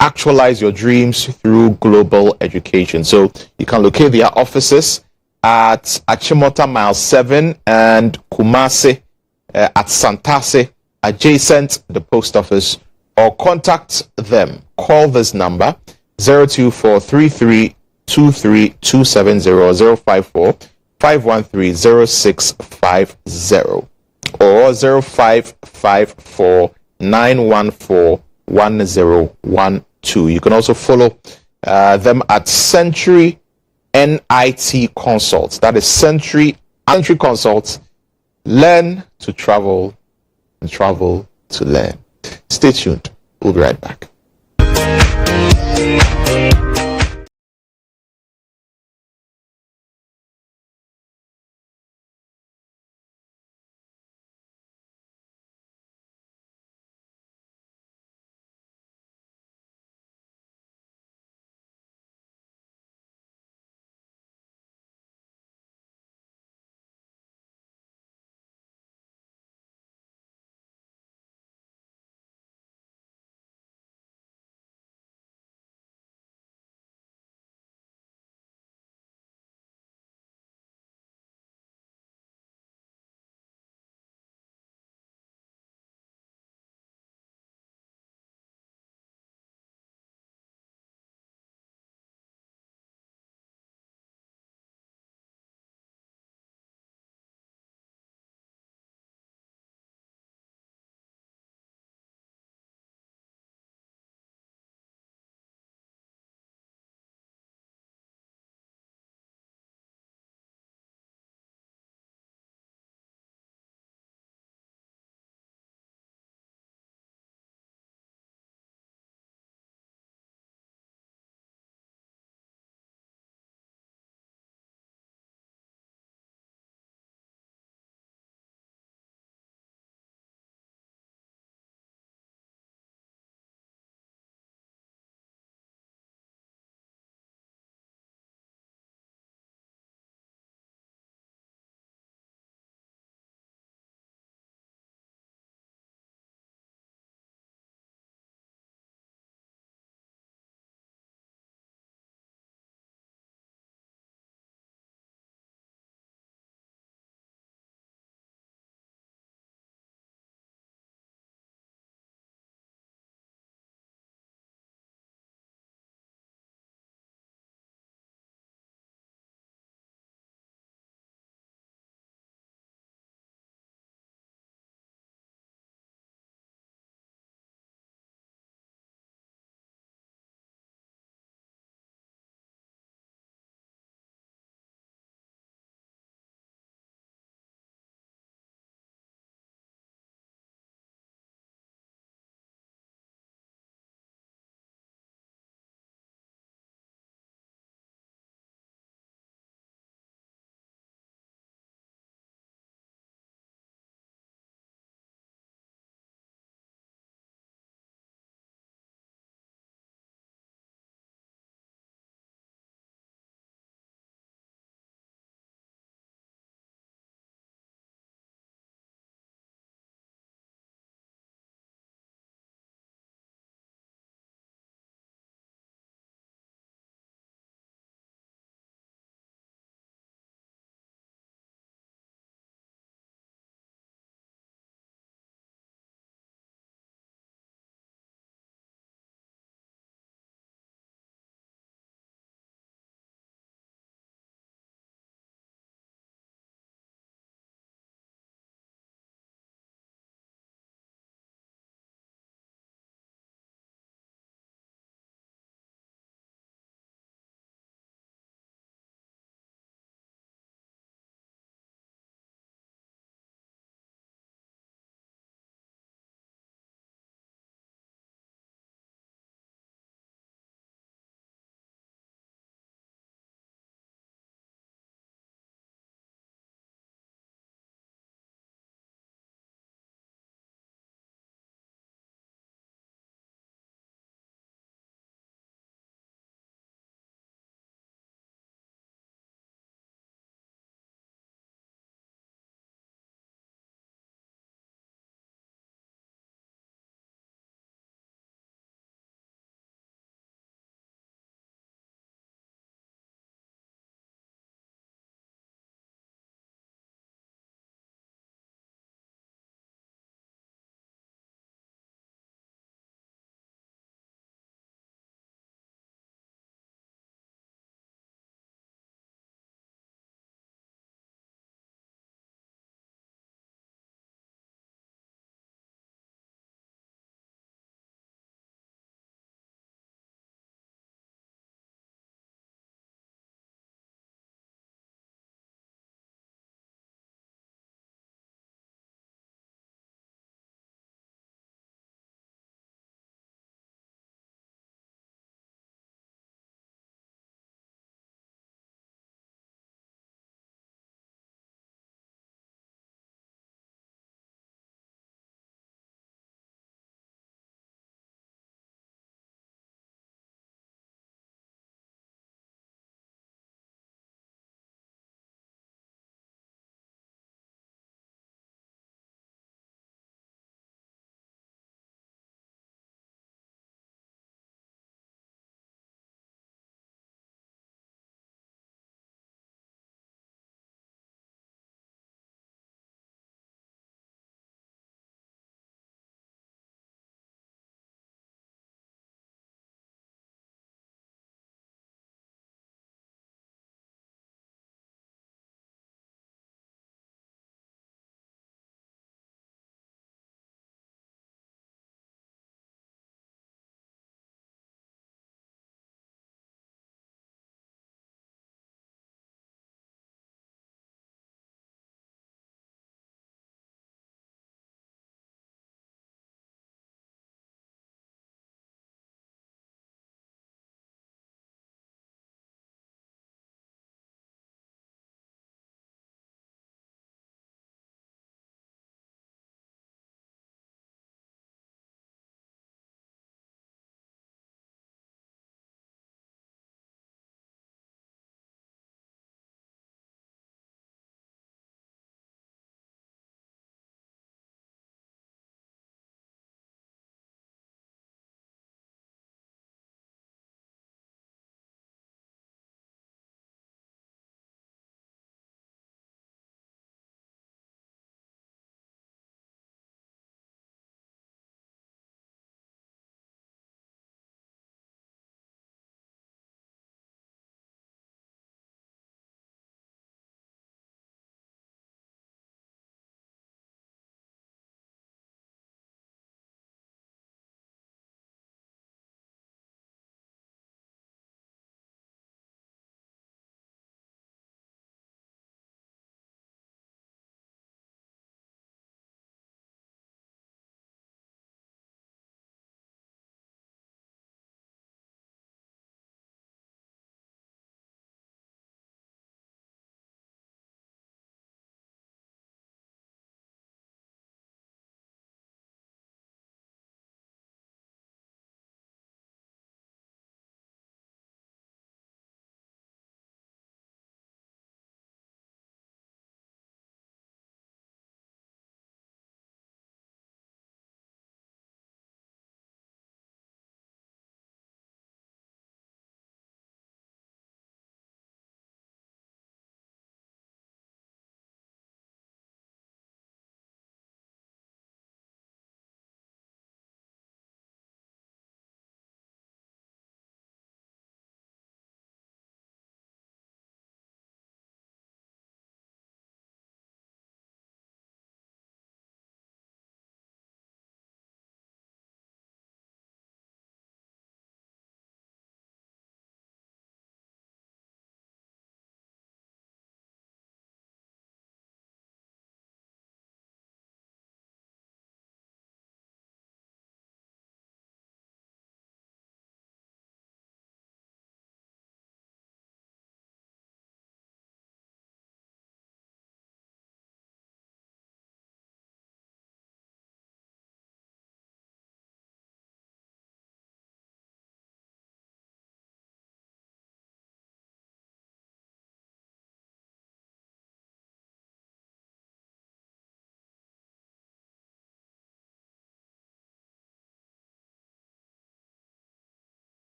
actualize your dreams through global education. So you can locate their offices at Achimota Mile 7 and Kumasi at Santase, adjacent the post office, or contact them. Call this number 02433 23270 054 513 0650 or 0554 914 1012. You can also follow them at Century NIT Consults. That is Century Consults. Learn to travel and travel to learn. Stay tuned. We'll be right back.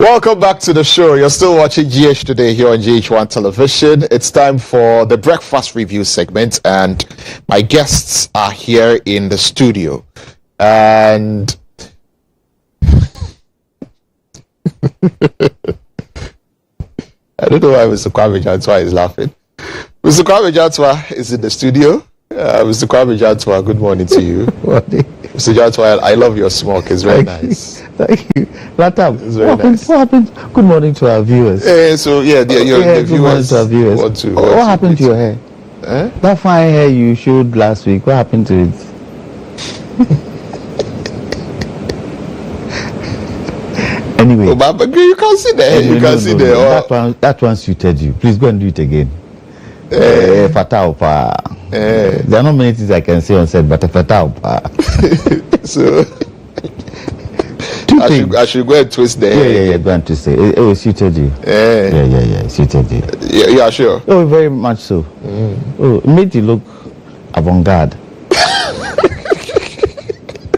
Welcome back to the show. You're still watching GH Today here on GHOne Television. It's time for the breakfast review segment, and my guests are here in the studio. And I don't know why Mr. Kwame Jantwa is laughing. Mr. Kwame Jantwa is in the studio. Mr. Kwame Jantwa, good morning to you. Morning. Mr. Jantwa, I love your smoke. It's very nice. Thank you. Lantam, It's very nice. What happened? Good morning to our viewers. The Good morning viewers to our viewers. What happened to your hair? That fine hair you showed last week, what happened to it? Anyway. But you can see the hair. You can see the hair. That one suited you. Please go and do it again. Fatao pa. There are not many things I can say on set, but fatao pa. So I should go and twist the hair. Yeah, go and twist it. It suited you. Yeah, suited you. Yeah, sure. Oh, very much so. Oh, it made you look avant-garde.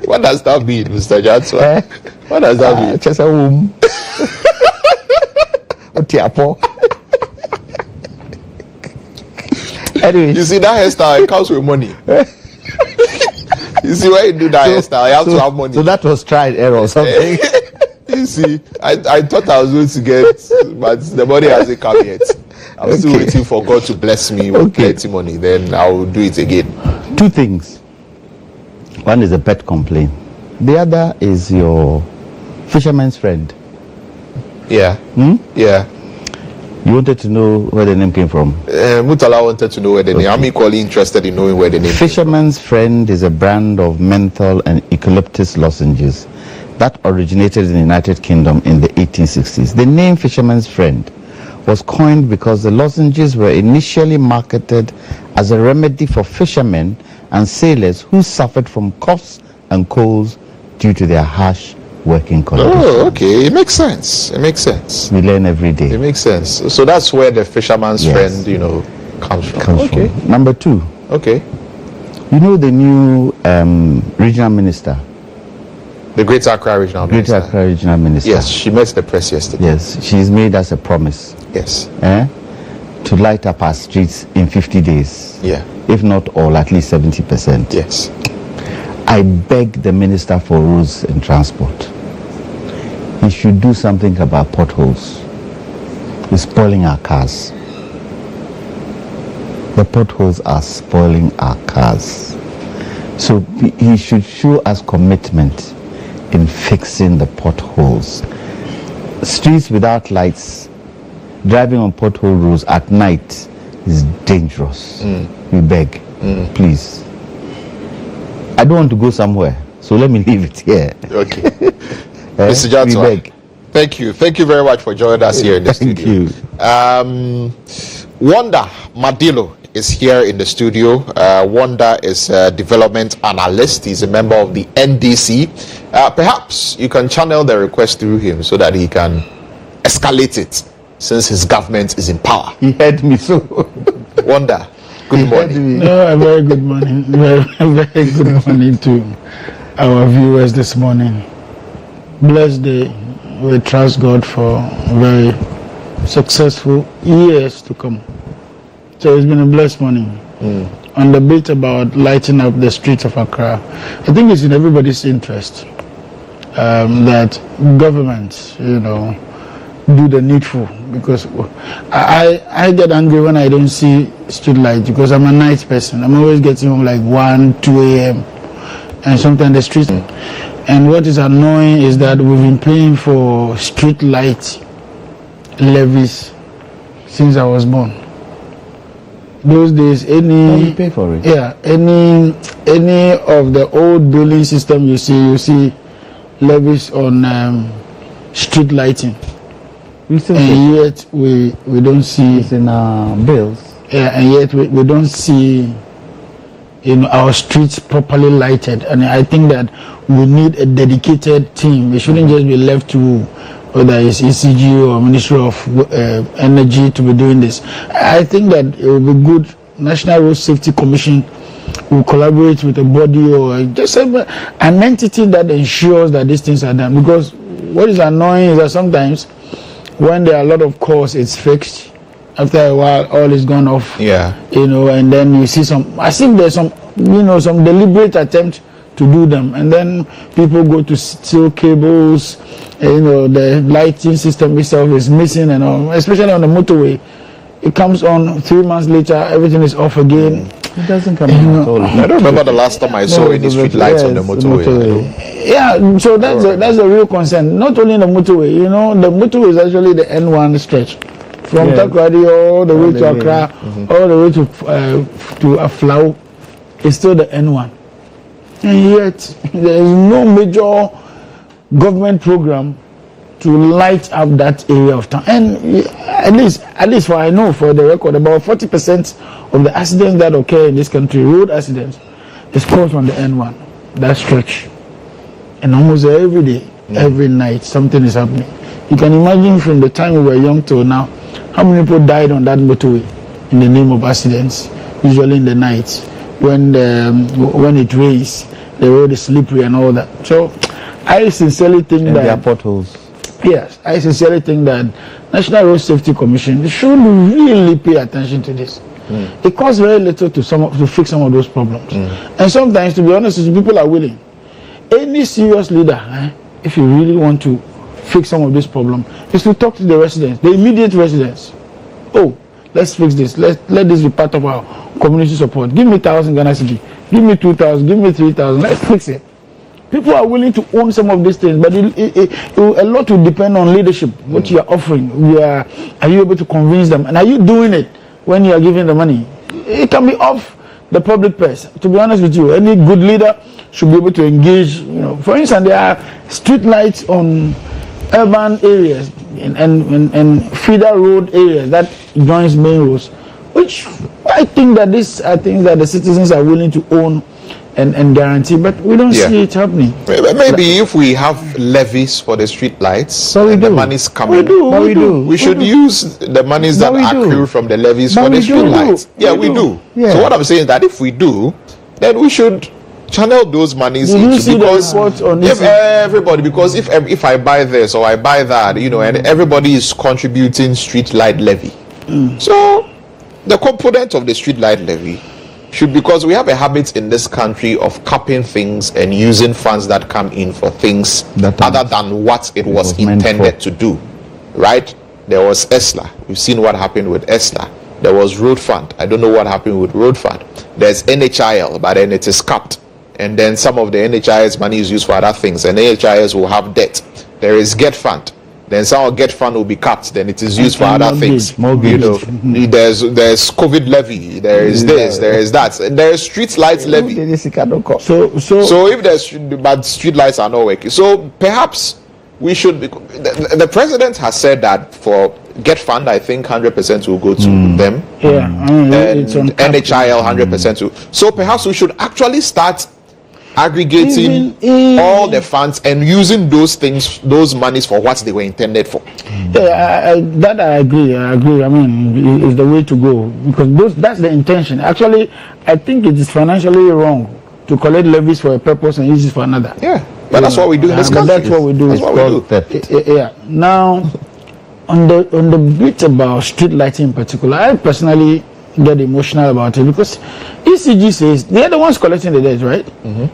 What does that mean, Mr. Jantwa? What does that mean? Just a womb. Anyway, You see, that hairstyle, it comes with money. You see, when you do that hairstyle, you have to have money. So that was trial error or something. You see, I thought I was going to get, but the money hasn't come yet. I'm still waiting for God to bless me with plenty money. Then I will do it again. Two things. One is a pet complaint. The other is your fisherman's friend. Yeah. Yeah. You wanted to know where the name came from. Mutala wanted to know where the name. I'm equally interested in knowing where the name. Fisherman's Friend is a brand of menthol and eucalyptus lozenges that originated in the United Kingdom in the 1860s. The name Fisherman's Friend was coined because the lozenges were initially marketed as a remedy for fishermen and sailors who suffered from coughs and colds due to their harsh working conditions. Oh, okay. It makes sense. It makes sense. We learn every day. It makes sense. So that's where the fisherman's friend, comes from. Okay. Number two. Okay. You know the new regional minister? The Greater Accra Regional Minister. Greater Accra Regional Minister. Yes, she met the press yesterday. Yes, she's made us a promise. Yes. To light up our streets in 50 days. Yeah. If not all, at least 70%. Yes. I beg the Minister for Roads and Transport. He should do something about potholes. It's spoiling our cars. The potholes are spoiling our cars. So he should show us commitment in fixing the potholes. Streets without lights, driving on pothole roads at night is dangerous. We beg, please. I don't want to go somewhere, so let me leave it here. Okay. Mr. Jantwa, thank you. Thank you very much for joining us here in the studio. Thank you. Wanda Madilo is here in the studio. Wanda is a development analyst. He's a member of the NDC. Perhaps you can channel the request through him so that he can escalate it since his government is in power. He heard me so. Wanda, good morning. No, a very good morning. Very good morning to our viewers this morning. Blessed day. We trust God for very successful years to come. So it's been a blessed morning. On the bit about lighting up the streets of Accra, I think it's in everybody's interest that governments, do the needful, because I get angry when I don't see street lights because I'm a night person. I'm always getting home like 1, 2 a.m. and sometimes the streets. And what is annoying is that we've been paying for street light levies since I was born. Those days, you pay for it? Yeah, any of the old building system you see levies on street lighting. And yet we don't see. It's in our bills. Yeah, and yet we don't see our streets properly lighted. And I think that we need a dedicated team. It shouldn't just be left to whether it's ECG or Ministry of Energy to be doing this. I think that it will be good. National Road Safety Commission will collaborate with a body or just an entity that ensures that these things are done. Because what is annoying is that sometimes when there are a lot of calls, it's fixed. After a while, all is gone off. Yeah. And then you see as if there's some deliberate attempt to do them. And then people go to steal cables, the lighting system itself is missing and all, especially on the motorway. It comes on 3 months later, everything is off again. It doesn't come at all. I don't remember the last time I saw any street lights on the motorway. Yeah, so that's a real concern. Not only in the motorway, the motorway is actually the N1 stretch. From Takrady all the way to Accra, all the way to Aflao, it's still the N1. And yet, there is no major government program to light up that area of town. And at least for I know, for the record, about 40% of the accidents that occur in this country, road accidents, is caused on the N1, that stretch. And almost every day, every night, something is happening. You can imagine from the time we were young till now, how many people died on that motorway in the name of accidents, usually in the night when it rains, the road is slippery and all that. So I sincerely think that there are potholes. Yes, I sincerely think that National Road Safety Commission should really pay attention to this. It costs very little to fix some of those problems. And sometimes, to be honest, people are willing. Any serious leader, if you really want to fix some of this problem, is to talk to the residents, the immediate residents. Oh, let's fix this. Let this be part of our community support. Give me 1,000 Ghana cedi. Give me 2,000. Give me 3,000. Let's fix it. People are willing to own some of these things, but a lot will depend on leadership. What you are offering, are you able to convince them, and are you doing it when you are giving the money? It can be off the public purse. To be honest with you, any good leader should be able to engage. For instance, there are street lights on urban areas and feeder road areas that joins main roads, which I think that the citizens are willing to own and guarantee, but we don't see it happening. Maybe if we have levies for the street lights, the money's coming. We should use the monies that accrue from the levies for the street lights. We do. Yeah. So what I'm saying is that if we do, then we should channel those monies because if I buy this or I buy that, and everybody is contributing street light levy. So the component of the street light levy should, because we have a habit in this country of capping things and using funds that come in for things other than what it was intended to do, right? There was ESLA. We've seen what happened with ESLA. There was road fund. I don't know what happened with road fund. There's NHIL, but then it is capped. And then some of the NHIS money is used for other things, and NHIS will have debt. There is GET fund. Then some of GET fund will be capped. Then it is used for other things. There's COVID levy. There is this. There is that. And there is street lights levy. So if there's street lights are not working, so perhaps we should. The president has said that for GET fund, I think 100% will go to them. And NHIL 100% to. So perhaps we should actually start aggregating all the funds and using those monies for what they were intended for. I agree. I mean, it's the way to go, because that's the intention. Actually, I think it is financially wrong to collect levies for a purpose and use it for another. But that's what we do in this country. That's what we do. That's what we do. Now, on the bit about street lighting in particular, I personally get emotional about it, because ECG says they're the ones collecting the debt, right?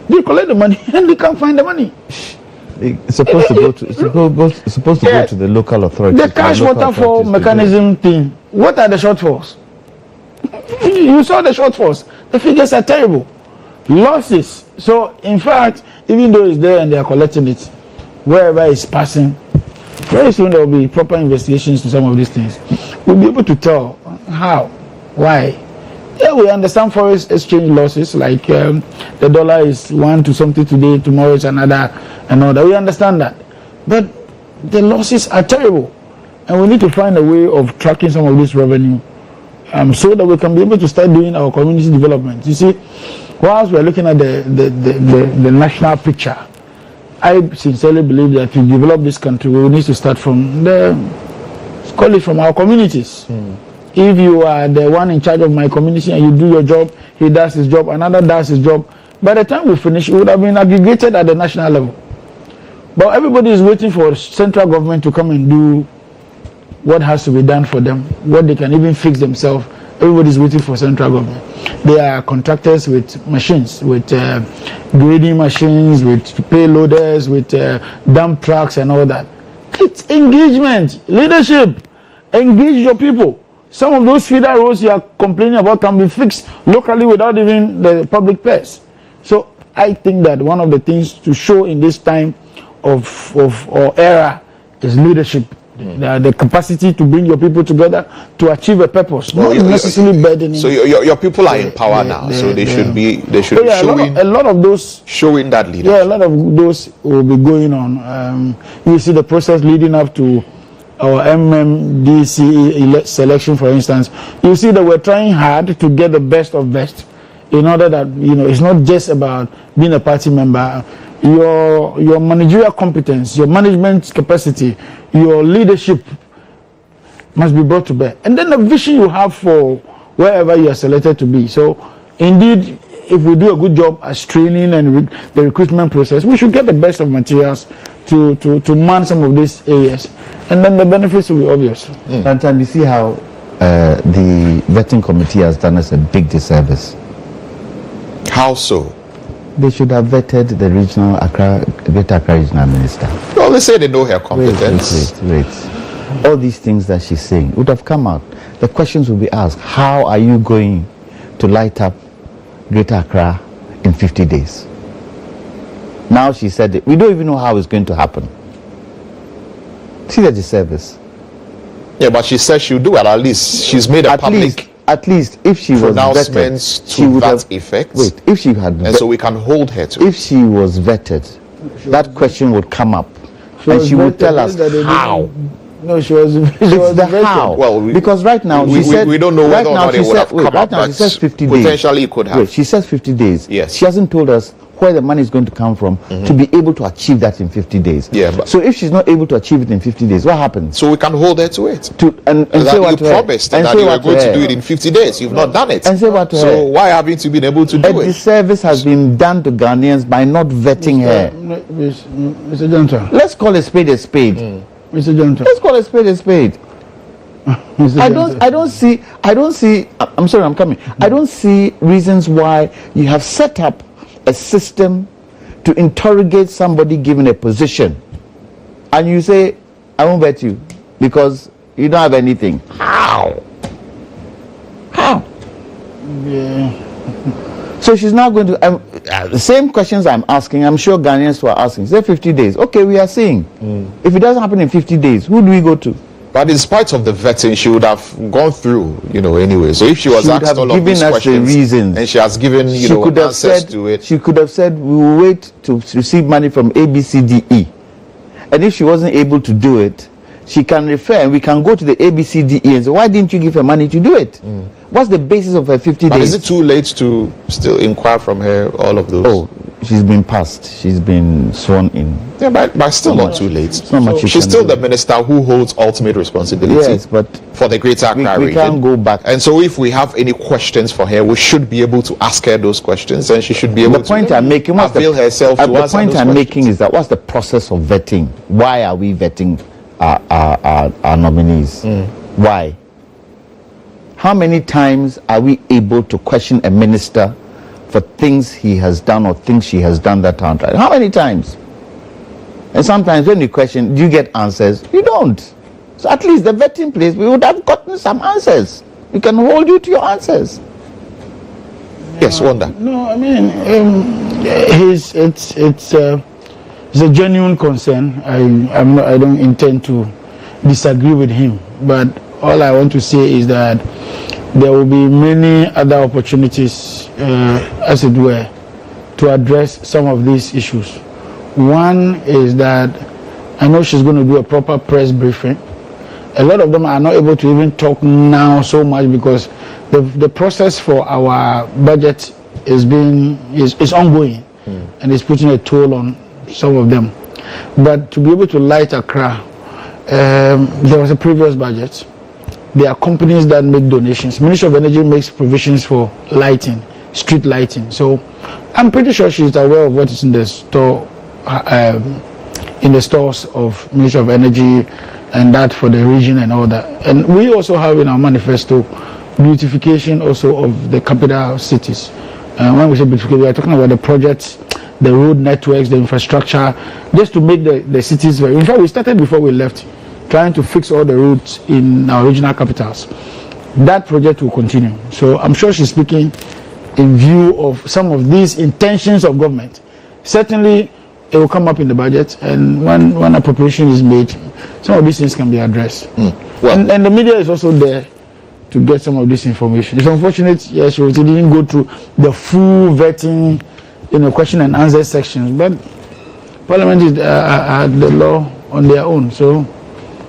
They collect the money and they can't find the money. It's supposed to go to the local authorities. The cash waterfall mechanism thing. What are the shortfalls? You saw the shortfalls. The figures are terrible. Losses. So in fact, even though it's there and they are collecting it, wherever it's passing, very soon there will be proper investigations to some of these things. We'll be able to tell how. Why? We understand foreign exchange losses, like the dollar is 1 to something today, tomorrow it's another, and all that. We understand that. But the losses are terrible. And we need to find a way of tracking some of this revenue so that we can be able to start doing our community development. You see, whilst we're looking at the national picture, I sincerely believe that to develop this country, we need to start from from our communities. If you are the one in charge of my community and you do your job, he does his job, another does his job, by the time we finish, it would have been aggregated at the national level. But everybody is waiting for central government to come and do what has to be done for them, what they can even fix themselves. Everybody's waiting for central government. They are contractors with machines, with grading machines, with payloaders, with dump trucks and all that. It's engagement, leadership. Engage your people. Some of those feeder roads you are complaining about can be fixed locally without even the public purse. So I think that one of the things to show in this time of or era is leadership. The capacity to bring your people together to achieve a purpose, not necessarily burdening. So your people are in power now, so they should be showing a lot of those showing that leadership. Yeah, a lot of those will be going on. You see the process leading up to our MMDC selection, for instance. You see that we're trying hard to get the best of best, in order that it's not just about being a party member. Your managerial competence, your management capacity, your leadership must be brought to bear. And then the vision you have for wherever you are selected to be. So, indeed, if we do a good job as training and the recruitment process, we should get the best of materials to man some of these areas. And then the benefits will be obvious. Lantam, you see how the vetting committee has done us a big disservice. How so? They should have vetted the Greater Accra regional minister. Well, they say they know her competence. Wait. All these things that she's saying would have come out. The questions will be asked. How are you going to light up Greater Accra in 50 days? Now she said it. We don't even know how it's going to happen. See the disservice. Yeah, but she said she'll do it. At least she's made a public. At least if she was vetted, she would have effect. Wait, if she had, and so we can hold her to. If she was vetted, that question would come up, and she would tell us how. No, she was. It's the vetted. how. Well, because right now we don't know whether or not it would have come up. Right now she says 50 days. Potentially, it could have. Wait, she says 50 days. Yes. She hasn't told us where the money is going to come from to be able to achieve that in 50 days. Yeah. But so if she's not able to achieve it in 50 days, what happens? So we can hold her to it. And that say what you promised that you were going to do it in 50 days. You've not done it. And say what to her. So why haven't you been able to do it? The service has been done to Ghanaians by not vetting her. Mr. Johnson. Let's call a spade a spade. Mr. Johnson. Let's call a spade a spade. I don't see. I'm sorry, I'm coming. I don't see reasons why you have set up a system to interrogate somebody given a position, and you say, "I won't bet you because you don't have anything." How? Yeah. So she's now going to the same questions I'm asking. I'm sure Ghanaians were asking. Say 50 days. Okay, we are seeing. If it doesn't happen in 50 days, who do we go to? But in spite of the vetting, she would have gone through, anyway. So if she was asked all of these questions, and she has given, answers to it. She could have said, we will wait to receive money from ABCDE. And if she wasn't able to do it, she can refer, and we can go to the ABCDE and say, why didn't you give her money to do it? What's the basis of her 50 but days? Is it too late to still inquire from her all of those? Oh, she's been passed. She's been sworn in. Yeah, but still not too late. She's still the minister who holds ultimate responsibility. Yes, but for the Greater Accra region. We can't go back. And so if we have any questions for her, we should be able to ask her those questions, and she should be able to avail herself to answer those questions. The point I'm making is that what's the process of vetting? Why are we vetting our nominees? Why? How many times are we able to question a minister for things he has done or things she has done that aren't right? How many times? And sometimes when you question, do you get answers? You don't. So at least the vetting place, we would have gotten some answers. We can hold you to your answers. Yes, Wanda. No, I mean, it's a genuine concern. I don't intend to disagree with him, but all I want to say is that there will be many other opportunities, as it were, to address some of these issues. One is that I know she's going to do a proper press briefing. A lot of them are not able to even talk now so much because the process for our budget is ongoing and it's putting a toll on some of them. But to be able to light Accra, there was a previous budget. There are companies that make donations. Ministry of Energy makes provisions for lighting, street lighting. So I'm pretty sure she's aware of what is in the store in the stores of Ministry of Energy and that for the region and all that. And we also have in our manifesto beautification also of the capital cities. When we say beautification, we are talking about the projects, the road networks, the infrastructure, just to make the cities very. In fact, we started before we left, trying to fix all the roads in our regional capitals. That project will continue. So I'm sure she's speaking in view of some of these intentions of government. Certainly, it will come up in the budget, and when appropriation is made, some of these things can be addressed. Well, and the media is also there to get some of this information. It's unfortunate, yes, she didn't go through the full vetting, question and answer sections, but Parliament is the law on their own, so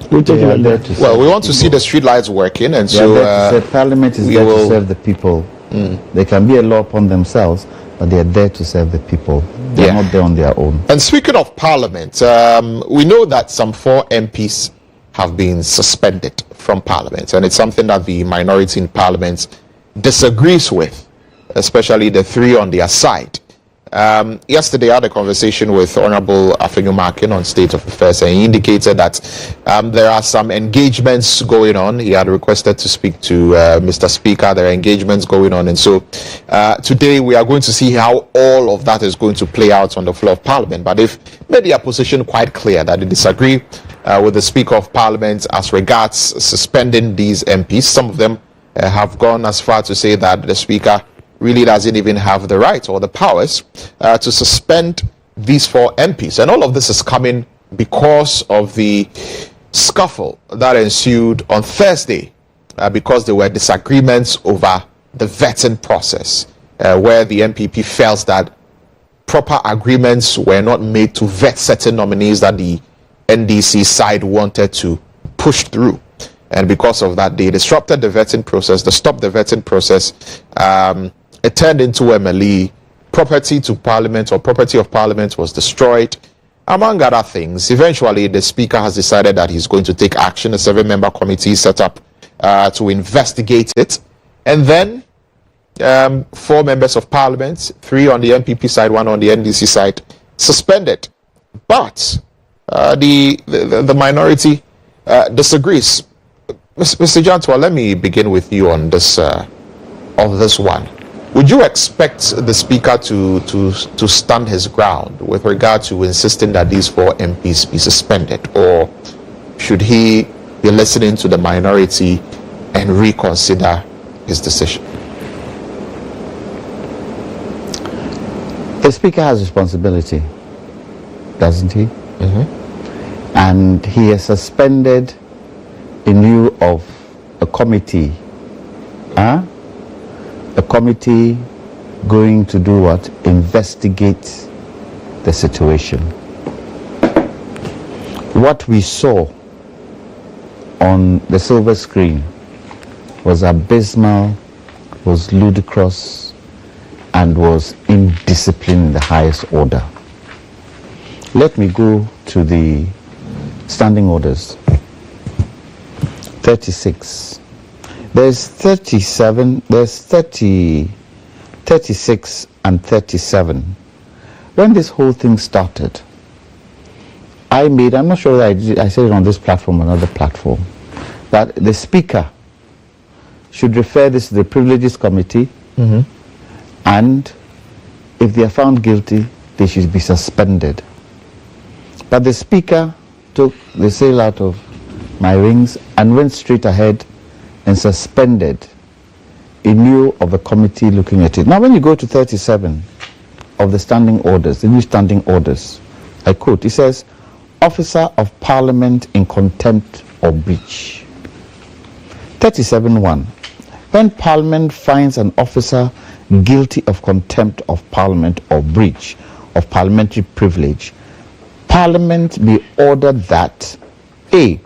we'll take it like that. Well, we want to see the street lights working, and so Parliament is there to serve the people. They can be a law upon themselves, but they are there to serve the people. They are not there on their own. And speaking of Parliament, we know that some 4 MPs have been suspended from Parliament, and it's something that the minority in Parliament disagrees with, especially the 3 on their side. Yesterday I had a conversation with Honorable Afenyomakin on State of Affairs, and he indicated that there are some engagements going on. He had requested to speak to Mr. Speaker. There are engagements going on, and so today we are going to see how all of that is going to play out on the floor of Parliament. But they've made their position quite clear that they disagree with the Speaker of Parliament as regards suspending these MPs. Some of them have gone as far to say that the Speaker really doesn't even have the right or the powers to suspend these 4 MPs. And all of this is coming because of the scuffle that ensued on Thursday because there were disagreements over the vetting process where the MPP felt that proper agreements were not made to vet certain nominees that the NDC side wanted to push through. And because of that, they disrupted the vetting process, they stopped the vetting process. It turned into MLE. Property to Parliament or property of Parliament was destroyed, among other things. Eventually, the Speaker has decided that he's going to take action. A 7-member committee set up to investigate it. And then 4 members of Parliament, 3 on the MPP side, 1 on the NDC side, suspended. But the minority disagrees. Mr. Jantua, let me begin with you on this one. Would you expect the Speaker to stand his ground with regard to insisting that these 4 MPs be suspended, or should he be listening to the minority and reconsider his decision? The Speaker has responsibility, doesn't he? And he is suspended in lieu of a committee. A committee going to do what? Investigate the situation. What we saw on the silver screen was abysmal, was ludicrous, and was indiscipline in the highest order. Let me go to the standing orders. 36. There's 37, there's 30, 36 and 37. When this whole thing started, I'm not sure that I said it on this platform or another platform, that the Speaker should refer this to the Privileges Committee, and if they are found guilty, they should be suspended. But the Speaker took the sail out of my wings and went straight ahead and suspended in lieu of a committee looking at it. Now, when you go to 37 of the standing orders, the new standing orders, I quote, it says, Officer of Parliament in contempt or breach. 37.1. When Parliament finds an officer guilty of contempt of Parliament or breach of parliamentary privilege, Parliament be ordered that A,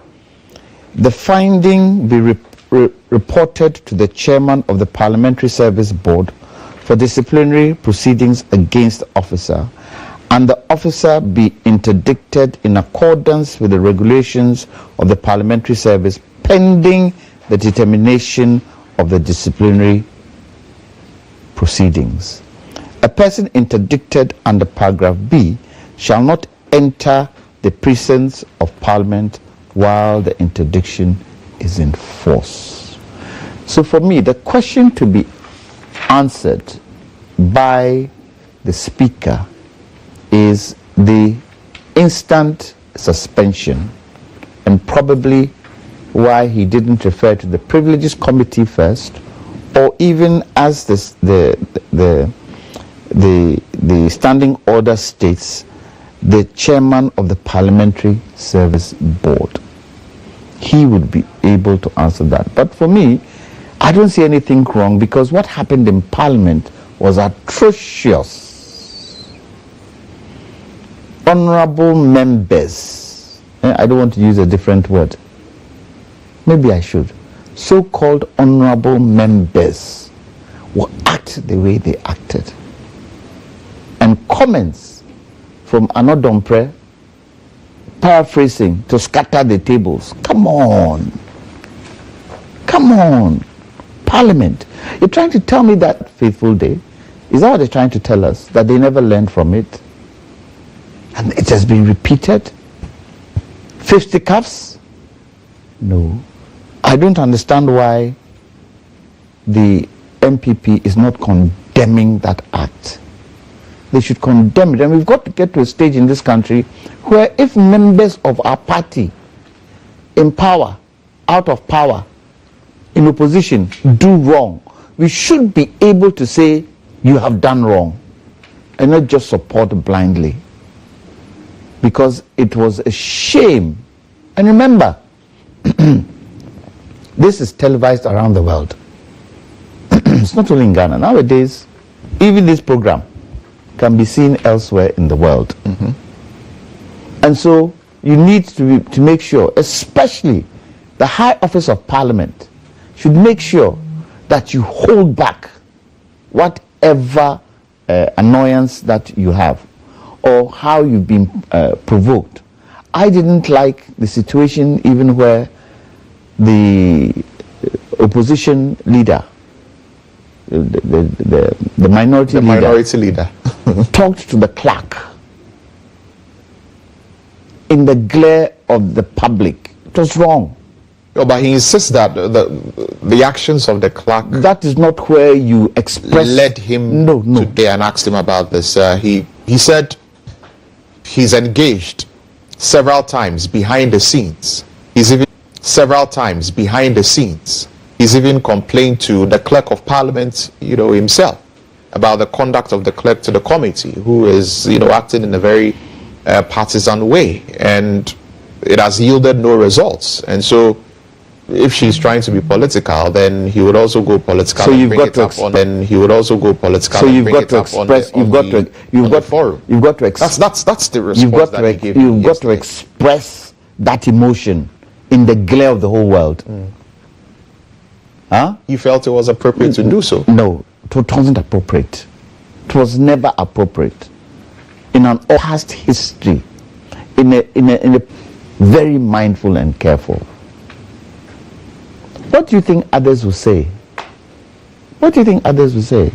the finding be reported to the chairman of the Parliamentary Service Board for disciplinary proceedings against the officer, and the officer be interdicted in accordance with the regulations of the Parliamentary Service pending the determination of the disciplinary proceedings. A person interdicted under paragraph B shall not enter the precincts of Parliament while the interdiction is in force. So for me, the question to be answered by the Speaker is the instant suspension, and probably why he didn't refer to the Privileges Committee first, or even as the standing order states, the chairman of the Parliamentary Service Board. He would be able to answer that. But for me, I don't see anything wrong, because what happened in Parliament was atrocious. Honorable members, I don't want to use a different word. Maybe I should. So-called honorable members will act the way they acted. And comments from Anodompre, paraphrasing, to scatter the tables. Come on. Come on. Parliament. You're trying to tell me that faithful day? Is that what they're trying to tell us? That they never learned from it? And it has been repeated? Fisticuffs? No. I don't understand why the MPP is not condemning that act. They should condemn it. And we've got to get to a stage in this country where if members of our party in power, out of power, in opposition, do wrong, we should be able to say, you have done wrong, and not just support blindly. Because it was a shame. And remember, this is televised around the world. It's not only in Ghana. Nowadays, even this program can be seen elsewhere in the world. Mm-hmm. And so you need to make sure, especially the High Office of Parliament, should make sure that you hold back whatever annoyance that you have or how you've been provoked. I didn't like the situation even where the opposition leader, the minority leader talked to the clerk in the glare of the public. It was wrong. Oh, but he insists that the actions of the clerk, that is not where you express, led him today, and asked him about this. He said he's engaged several times behind the scenes. He's even complained to the clerk of Parliament, himself, about the conduct of the clerk to the committee, who is, acting in a very partisan way, and it has yielded no results. And so, if she's trying to be political, then he would also go political. So you've got to express. Then he would also go political. So you've got to express. You've got to express. That's the response that he gave. You've got to express that emotion in the glare of the whole world. Huh? You felt it was appropriate to do so? No, it wasn't appropriate. It was never appropriate. In an past history, in a very mindful and careful. What do you think others will say? What do you think others will say?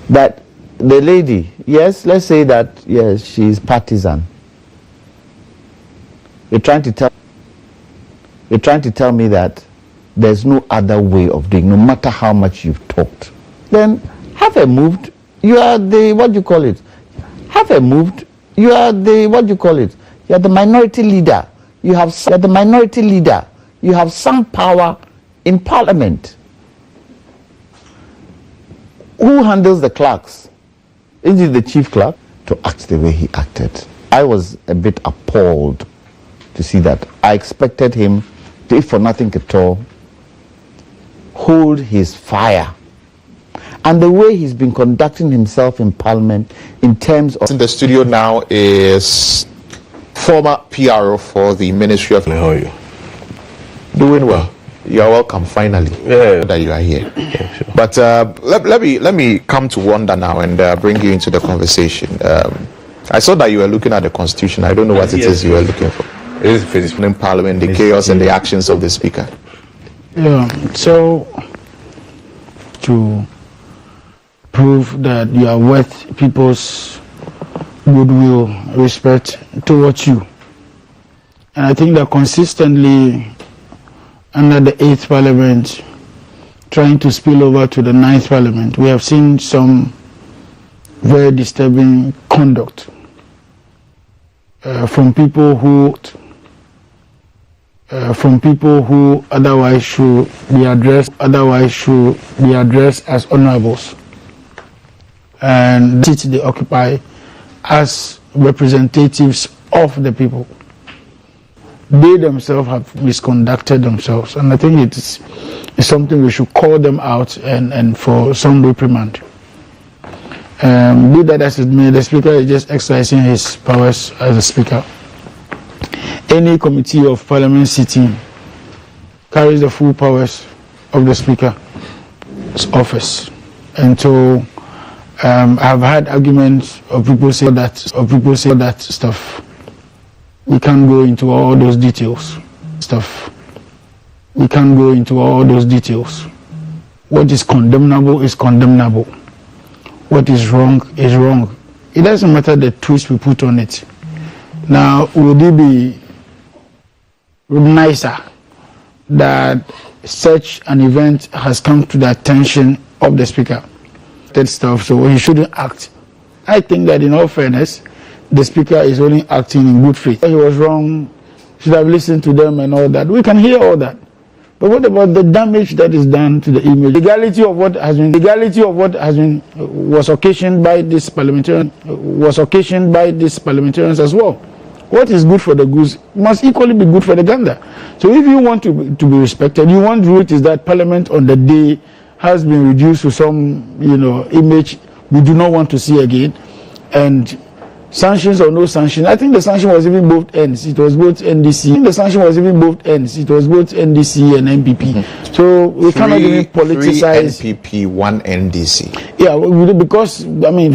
That the lady, yes, let's say that, yes, she's partisan. You're trying to tell me that there's no other way of doing, no matter how much you've talked. Then have her moved. You are the, what do you call it? Have her moved. You are the, what do you call it? You are the minority leader. You are the minority leader. You have some power in Parliament. Who handles the clerks? Is it the chief clerk? To act the way he acted. I was a bit appalled to see that. I expected him to, if for nothing at all, hold his fire. And the way he's been conducting himself in Parliament in terms of... In the studio now is former PRO for the Ministry of... How are you? Doing well. You are welcome, finally, that you are here. Yeah, sure. But let me come to Wonder now and bring you into the conversation. I saw that you were looking at the Constitution. I don't know what it is you were looking for. It is physical. In Parliament, the chaos and the actions of the Speaker. Yeah, so to prove that you are worth people's goodwill, respect towards you. And I think that consistently under the 8th Parliament, trying to spill over to the 9th Parliament, we have seen some very disturbing conduct from people who otherwise should be addressed as honorables, and seats they occupy as representatives of the people. They themselves have misconducted themselves, and I think it's something we should call them out and for some reprimand. Be that as it may, the Speaker is just exercising his powers as a Speaker. Any committee of Parliament sitting carries the full powers of the Speaker's office. And so I've had arguments of people say that stuff. We can't go into all those details. What is condemnable is condemnable. What is wrong is wrong. It doesn't matter the twist we put on it. Now, would it be nicer that such an event has come to the attention of the Speaker? That stuff, so he shouldn't act. I think that in all fairness, the Speaker is only acting in good faith. He was wrong, should have listened to them and all that. We can hear all that. But what about the damage that is done to the image? Legality of what has been was occasioned by this parliamentarians as well. What is good for the goose must equally be good for the gander. So if you want to be respected, you want to is that Parliament on the day has been reduced to some image we do not want to see again, and sanctions or no sanction. I think the sanction was even both ends. It was both NDC. The sanction was even both ends. It was both NDC and MPP. So we cannot even politicize. 3 NPP, 1 NDC. Yeah, because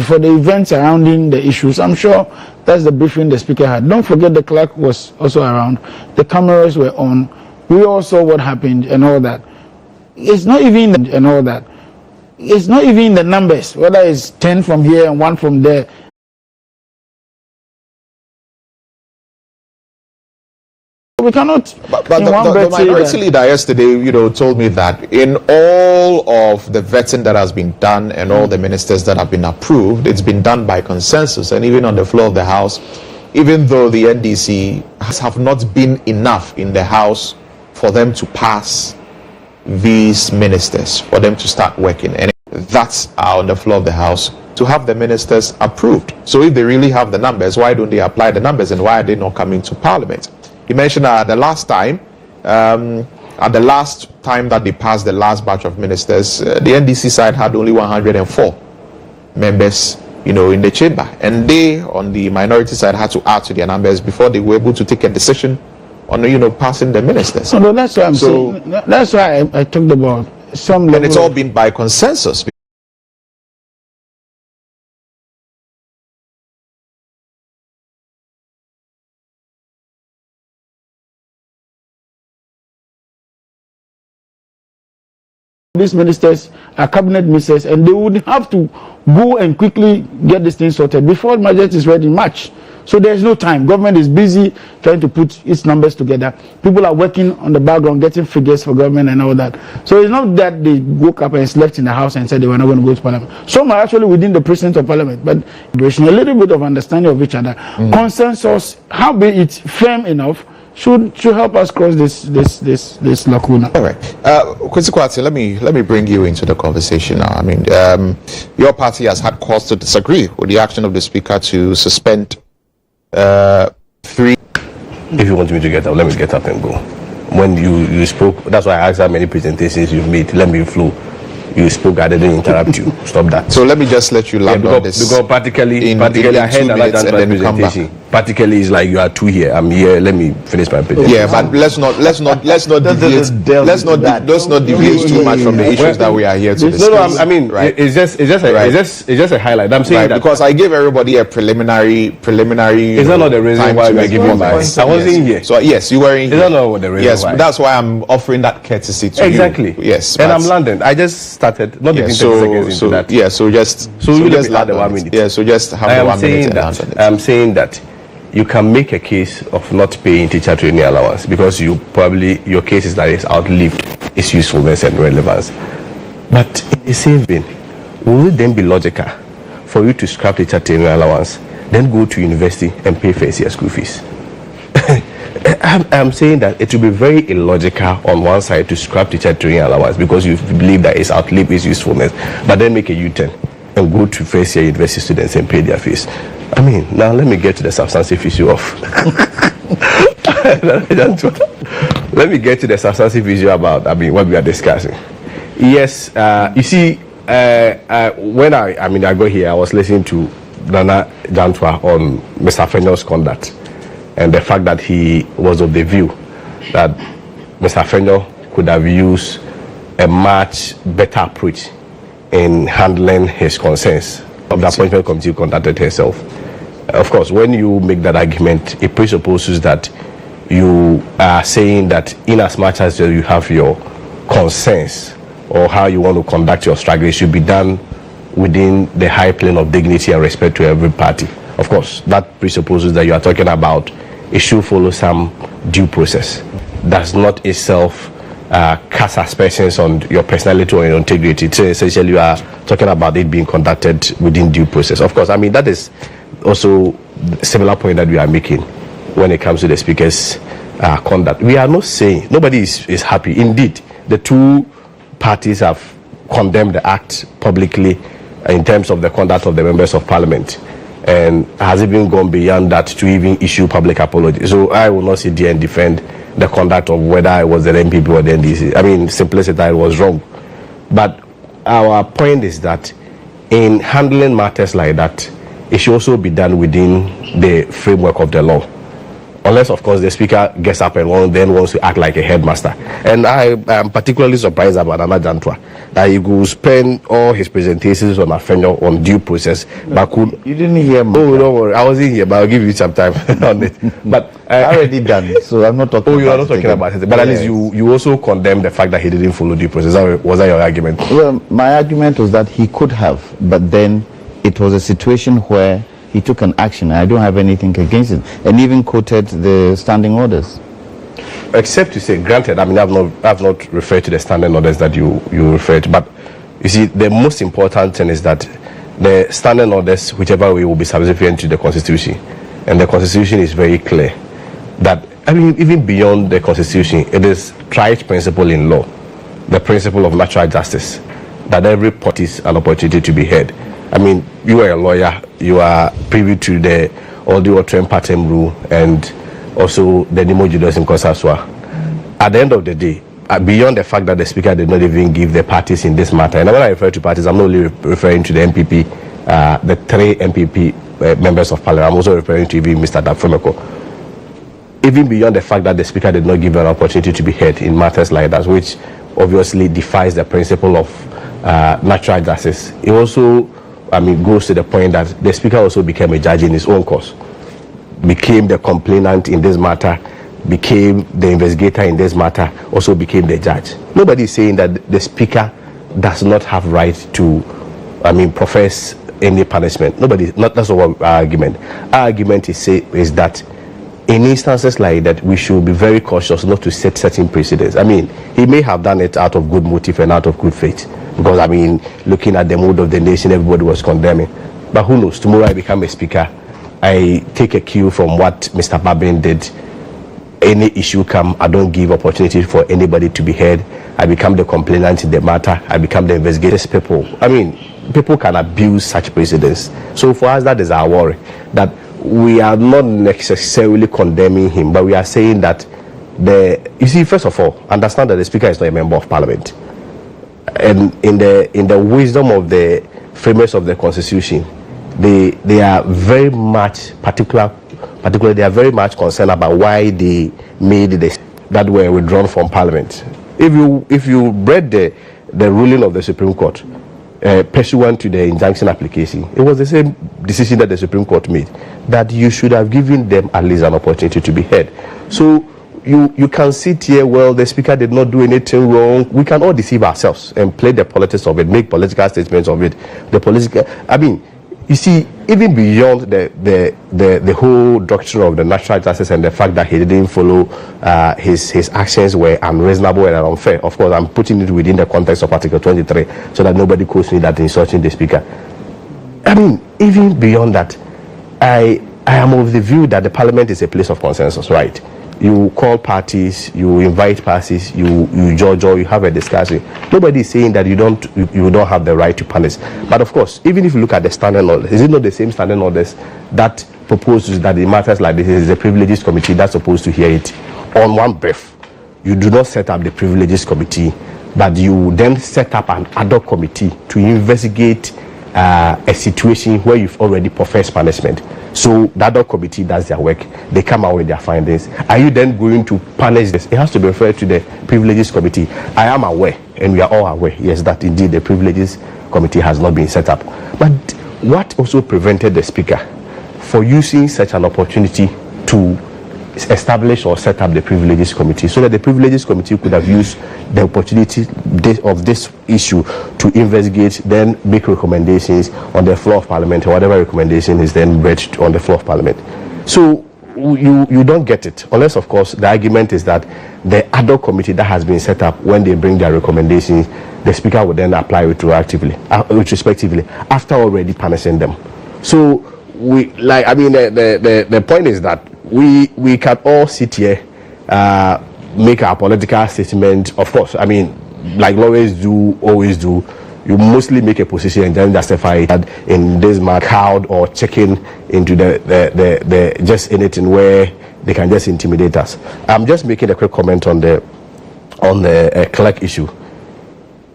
for the events surrounding the issues, I'm sure that's the briefing the Speaker had. Don't forget the clerk was also around. The cameras were on. We all saw what happened and all that. It's not even the numbers, whether it's 10 from here and 1 from there. We cannot. But the minority leader yesterday, told me that in all of the vetting that has been done and all the ministers that have been approved, it's been done by consensus. And even on the floor of the House, even though the NDC have not been enough in the House for them to pass these ministers, for them to start working, and that's on the floor of the House to have the ministers approved. So if they really have the numbers, why don't they apply the numbers, and why are they not coming to Parliament? He mentioned the last time that they passed the last batch of ministers, the NDC side had only 104 members, in the chamber, and they on the minority side had to add to their numbers before they were able to take a decision on passing the ministers. No, that's why I'm saying. That's why I talked about some level. And it's all been by consensus. These ministers are cabinet ministers, and they would have to go and quickly get this thing sorted before the budget is ready in March. So there's no time. Government is busy trying to put its numbers together. People are working on the background, getting figures for government and all that. So it's not that they woke up and slept in the House and said they were not going to go to Parliament. Some are actually within the precinct of Parliament, but there's a little bit of understanding of each other. Consensus, how be it firm enough, should help us cross this lacuna. All right, Quincy Kwati, let me bring you into the conversation now. Your party has had cause to disagree with the action of the Speaker to suspend 3. If you want me to get up, let me get up and go. When you spoke, that's why I asked how many presentations you've made. Let me flow. You spoke, I didn't interrupt you. Stop that. So let me just let you land on this. Because practically I had another presentation. particularly it's like you are two here, I'm here, let me finish my presentation. Yeah, but let's not deviate too much from the issues that we are here to discuss. No, I mean, right? It's just a highlight. I'm saying right, that because I gave everybody a preliminary. Is that not the reason why we are giving my? I wasn't here. So yes, you were in. Is that not what the reason? Yes, why? That's why I'm offering that courtesy to you. Exactly. Yes, and I'm London. I just started. Not even 30 seconds into that. Yeah, so just add the 1 minute. Yeah, so just have the 1 minute. I'm saying that you can make a case of not paying teacher training allowance because your case is that it's outlived its usefulness and relevance. But in the same vein, will it then be logical for you to scrap teacher training allowance, then go to university and pay first year school fees? I'm saying that it will be very illogical on one side to scrap teacher training allowance because you believe that it's outlived its usefulness, but then make a U-turn and go to first year university students and pay their fees. I mean, now let me get to the substantive issue of let me get to the substantive issue about what we are discussing. Yes, you see, when I got here, I was listening to Nana Jantwa on Mr. Fenyo's conduct and the fact that he was of the view that Mr. Fenyo could have used a much better approach in handling his concerns of the appointment committee conducted herself. Of course, when you make that argument, it presupposes that you are saying that in as much as you have your concerns or how you want to conduct your struggle, it should be done within the high plane of dignity and respect to every party. Of course, that presupposes that you are talking about it should follow some due process. Does not itself cast aspersions on your personality or your integrity. So essentially, you are talking about it being conducted within due process. Of course, that is also a similar point that we are making when it comes to the speaker's conduct. We are not saying nobody is happy. Indeed, the two parties have condemned the act publicly in terms of the conduct of the members of parliament, and has even gone beyond that to even issue public apology. So I will not sit there and defend the conduct of whether I was the MPP or the NDC. Simplicity, I was wrong. But our point is that in handling matters like that, it should also be done within the framework of the law. Unless, of course, the speaker gets up and wants to act like a headmaster. And I am particularly surprised about Nana Jantwa that he could spend all his presentations on Afenyo on due process. But you didn't hear me. Oh, don't worry. I wasn't here, but I'll give you some time on it. But already done, so I'm not talking about it. Oh, you are not talking about it. But at least you also condemn the fact that he didn't follow due process. Was that your argument? Well, my argument was that he could have, but then it was a situation where he took an action. I don't have anything against it, and even quoted the standing orders. Except to say, granted, I've not referred to the standing orders that you referred to, but you see, the most important thing is that the standing orders, whichever way, will be subservient to the Constitution, and the Constitution is very clear that even beyond the Constitution, it is tried principle in law, the principle of natural justice, that every party is an opportunity to be heard. You are a lawyer, you are privy to the audio train pattern rule and also the Nemo Judas in Kosaswa. At the end of the day, beyond the fact that the speaker did not even give the parties in this matter, and when I refer to parties, I'm not only referring to the MPP, the three MPP members of parliament, I'm also referring to even Mr. Papanko. Even beyond the fact that the speaker did not give an opportunity to be heard in matters like that, which obviously defies the principle of natural justice, it also goes to the point that the speaker also became a judge in his own cause, became the complainant in this matter, became the investigator in this matter, also became the judge. Nobody is saying that the speaker does not have right to, profess any punishment. That's our argument. Our argument is that in instances like that, we should be very cautious not to set certain precedents. He may have done it out of good motive and out of good faith, because looking at the mood of the nation, everybody was condemning. But who knows? Tomorrow I become a speaker, I take a cue from what Mr. Babin did. Any issue come, I don't give opportunity for anybody to be heard. I become the complainant in the matter. I become the investigators. People can abuse such precedents. So for us, that is our worry. That we are not necessarily condemning him, but we are saying that first of all, understand that the speaker is not a member of parliament. And in the wisdom of the framers of the Constitution, they are very much particular particularly, they are very much concerned about why they made this that were withdrawn from Parliament. If you read the ruling of the Supreme Court pursuant to the injunction application, it was the same decision that the Supreme Court made, that you should have given them at least an opportunity to be heard. So you can sit here, well, the speaker did not do anything wrong. We can all deceive ourselves and play the politics of it, make political statements of it. You see, even beyond the whole doctrine of the natural justice and the fact that he didn't follow his actions were unreasonable and unfair. Of course, I'm putting it within the context of Article 23 so that nobody quotes me that insulting the speaker. Even beyond that, I am of the view that the Parliament is a place of consensus, right? You call parties, you invite parties, you judge, or you have a discussion. Nobody is saying that you don't have the right to punish. But of course, even if you look at the standing orders, is it not the same standing orders that proposes that in matters like this, it is the Privileges Committee that's supposed to hear it on one breath? You do not set up the Privileges Committee, but you then set up an ad hoc committee to investigate a situation where you've already professed punishment. So that committee does their work. They come out with their findings. Are you then going to punish this? It has to be referred to the Privileges Committee. I am aware, and we are all aware, yes, that indeed the Privileges Committee has not been set up. But what also prevented the Speaker for using such an opportunity to establish or set up the Privileges Committee, so that the Privileges Committee could have used the opportunity of this issue to investigate, then make recommendations on the floor of Parliament, or whatever recommendation is then read on the floor of Parliament. So you don't get it, unless of course the argument is that the ad hoc committee that has been set up, when they bring their recommendations, the Speaker would then apply retrospectively after already punishing them. So the point is that we can all sit here, make our political statement. Of course, like lawyers always do, you mostly make a position and then justify it in this crowd or checking into the just anything where they can just intimidate us. I'm just making a quick comment on the clerk issue.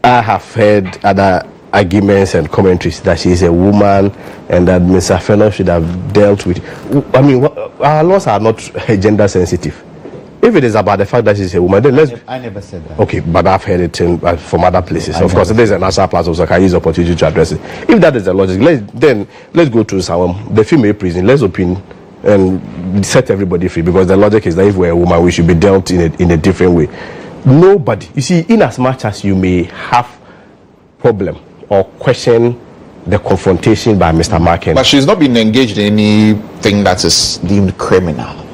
I have heard other arguments and commentaries that she is a woman and that Mr. Fenner should have dealt with. Our laws are not gender sensitive. If it is about the fact that she's a woman, then I never said that. Okay, but I've heard it from other places. Of course, there's a national platform, so I can use the opportunity to address it. If that is the logic, let's go to the female prison. Let's open and set everybody free, because the logic is that if we're a woman, we should be dealt in a different way. Nobody, you see, in as much as you may have problem or question the confrontation by Mr. Marken. But she's not been engaged in anything that is deemed criminal,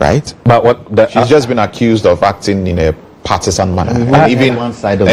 right? But she's just been accused of acting in a partisan manner. And even one side of the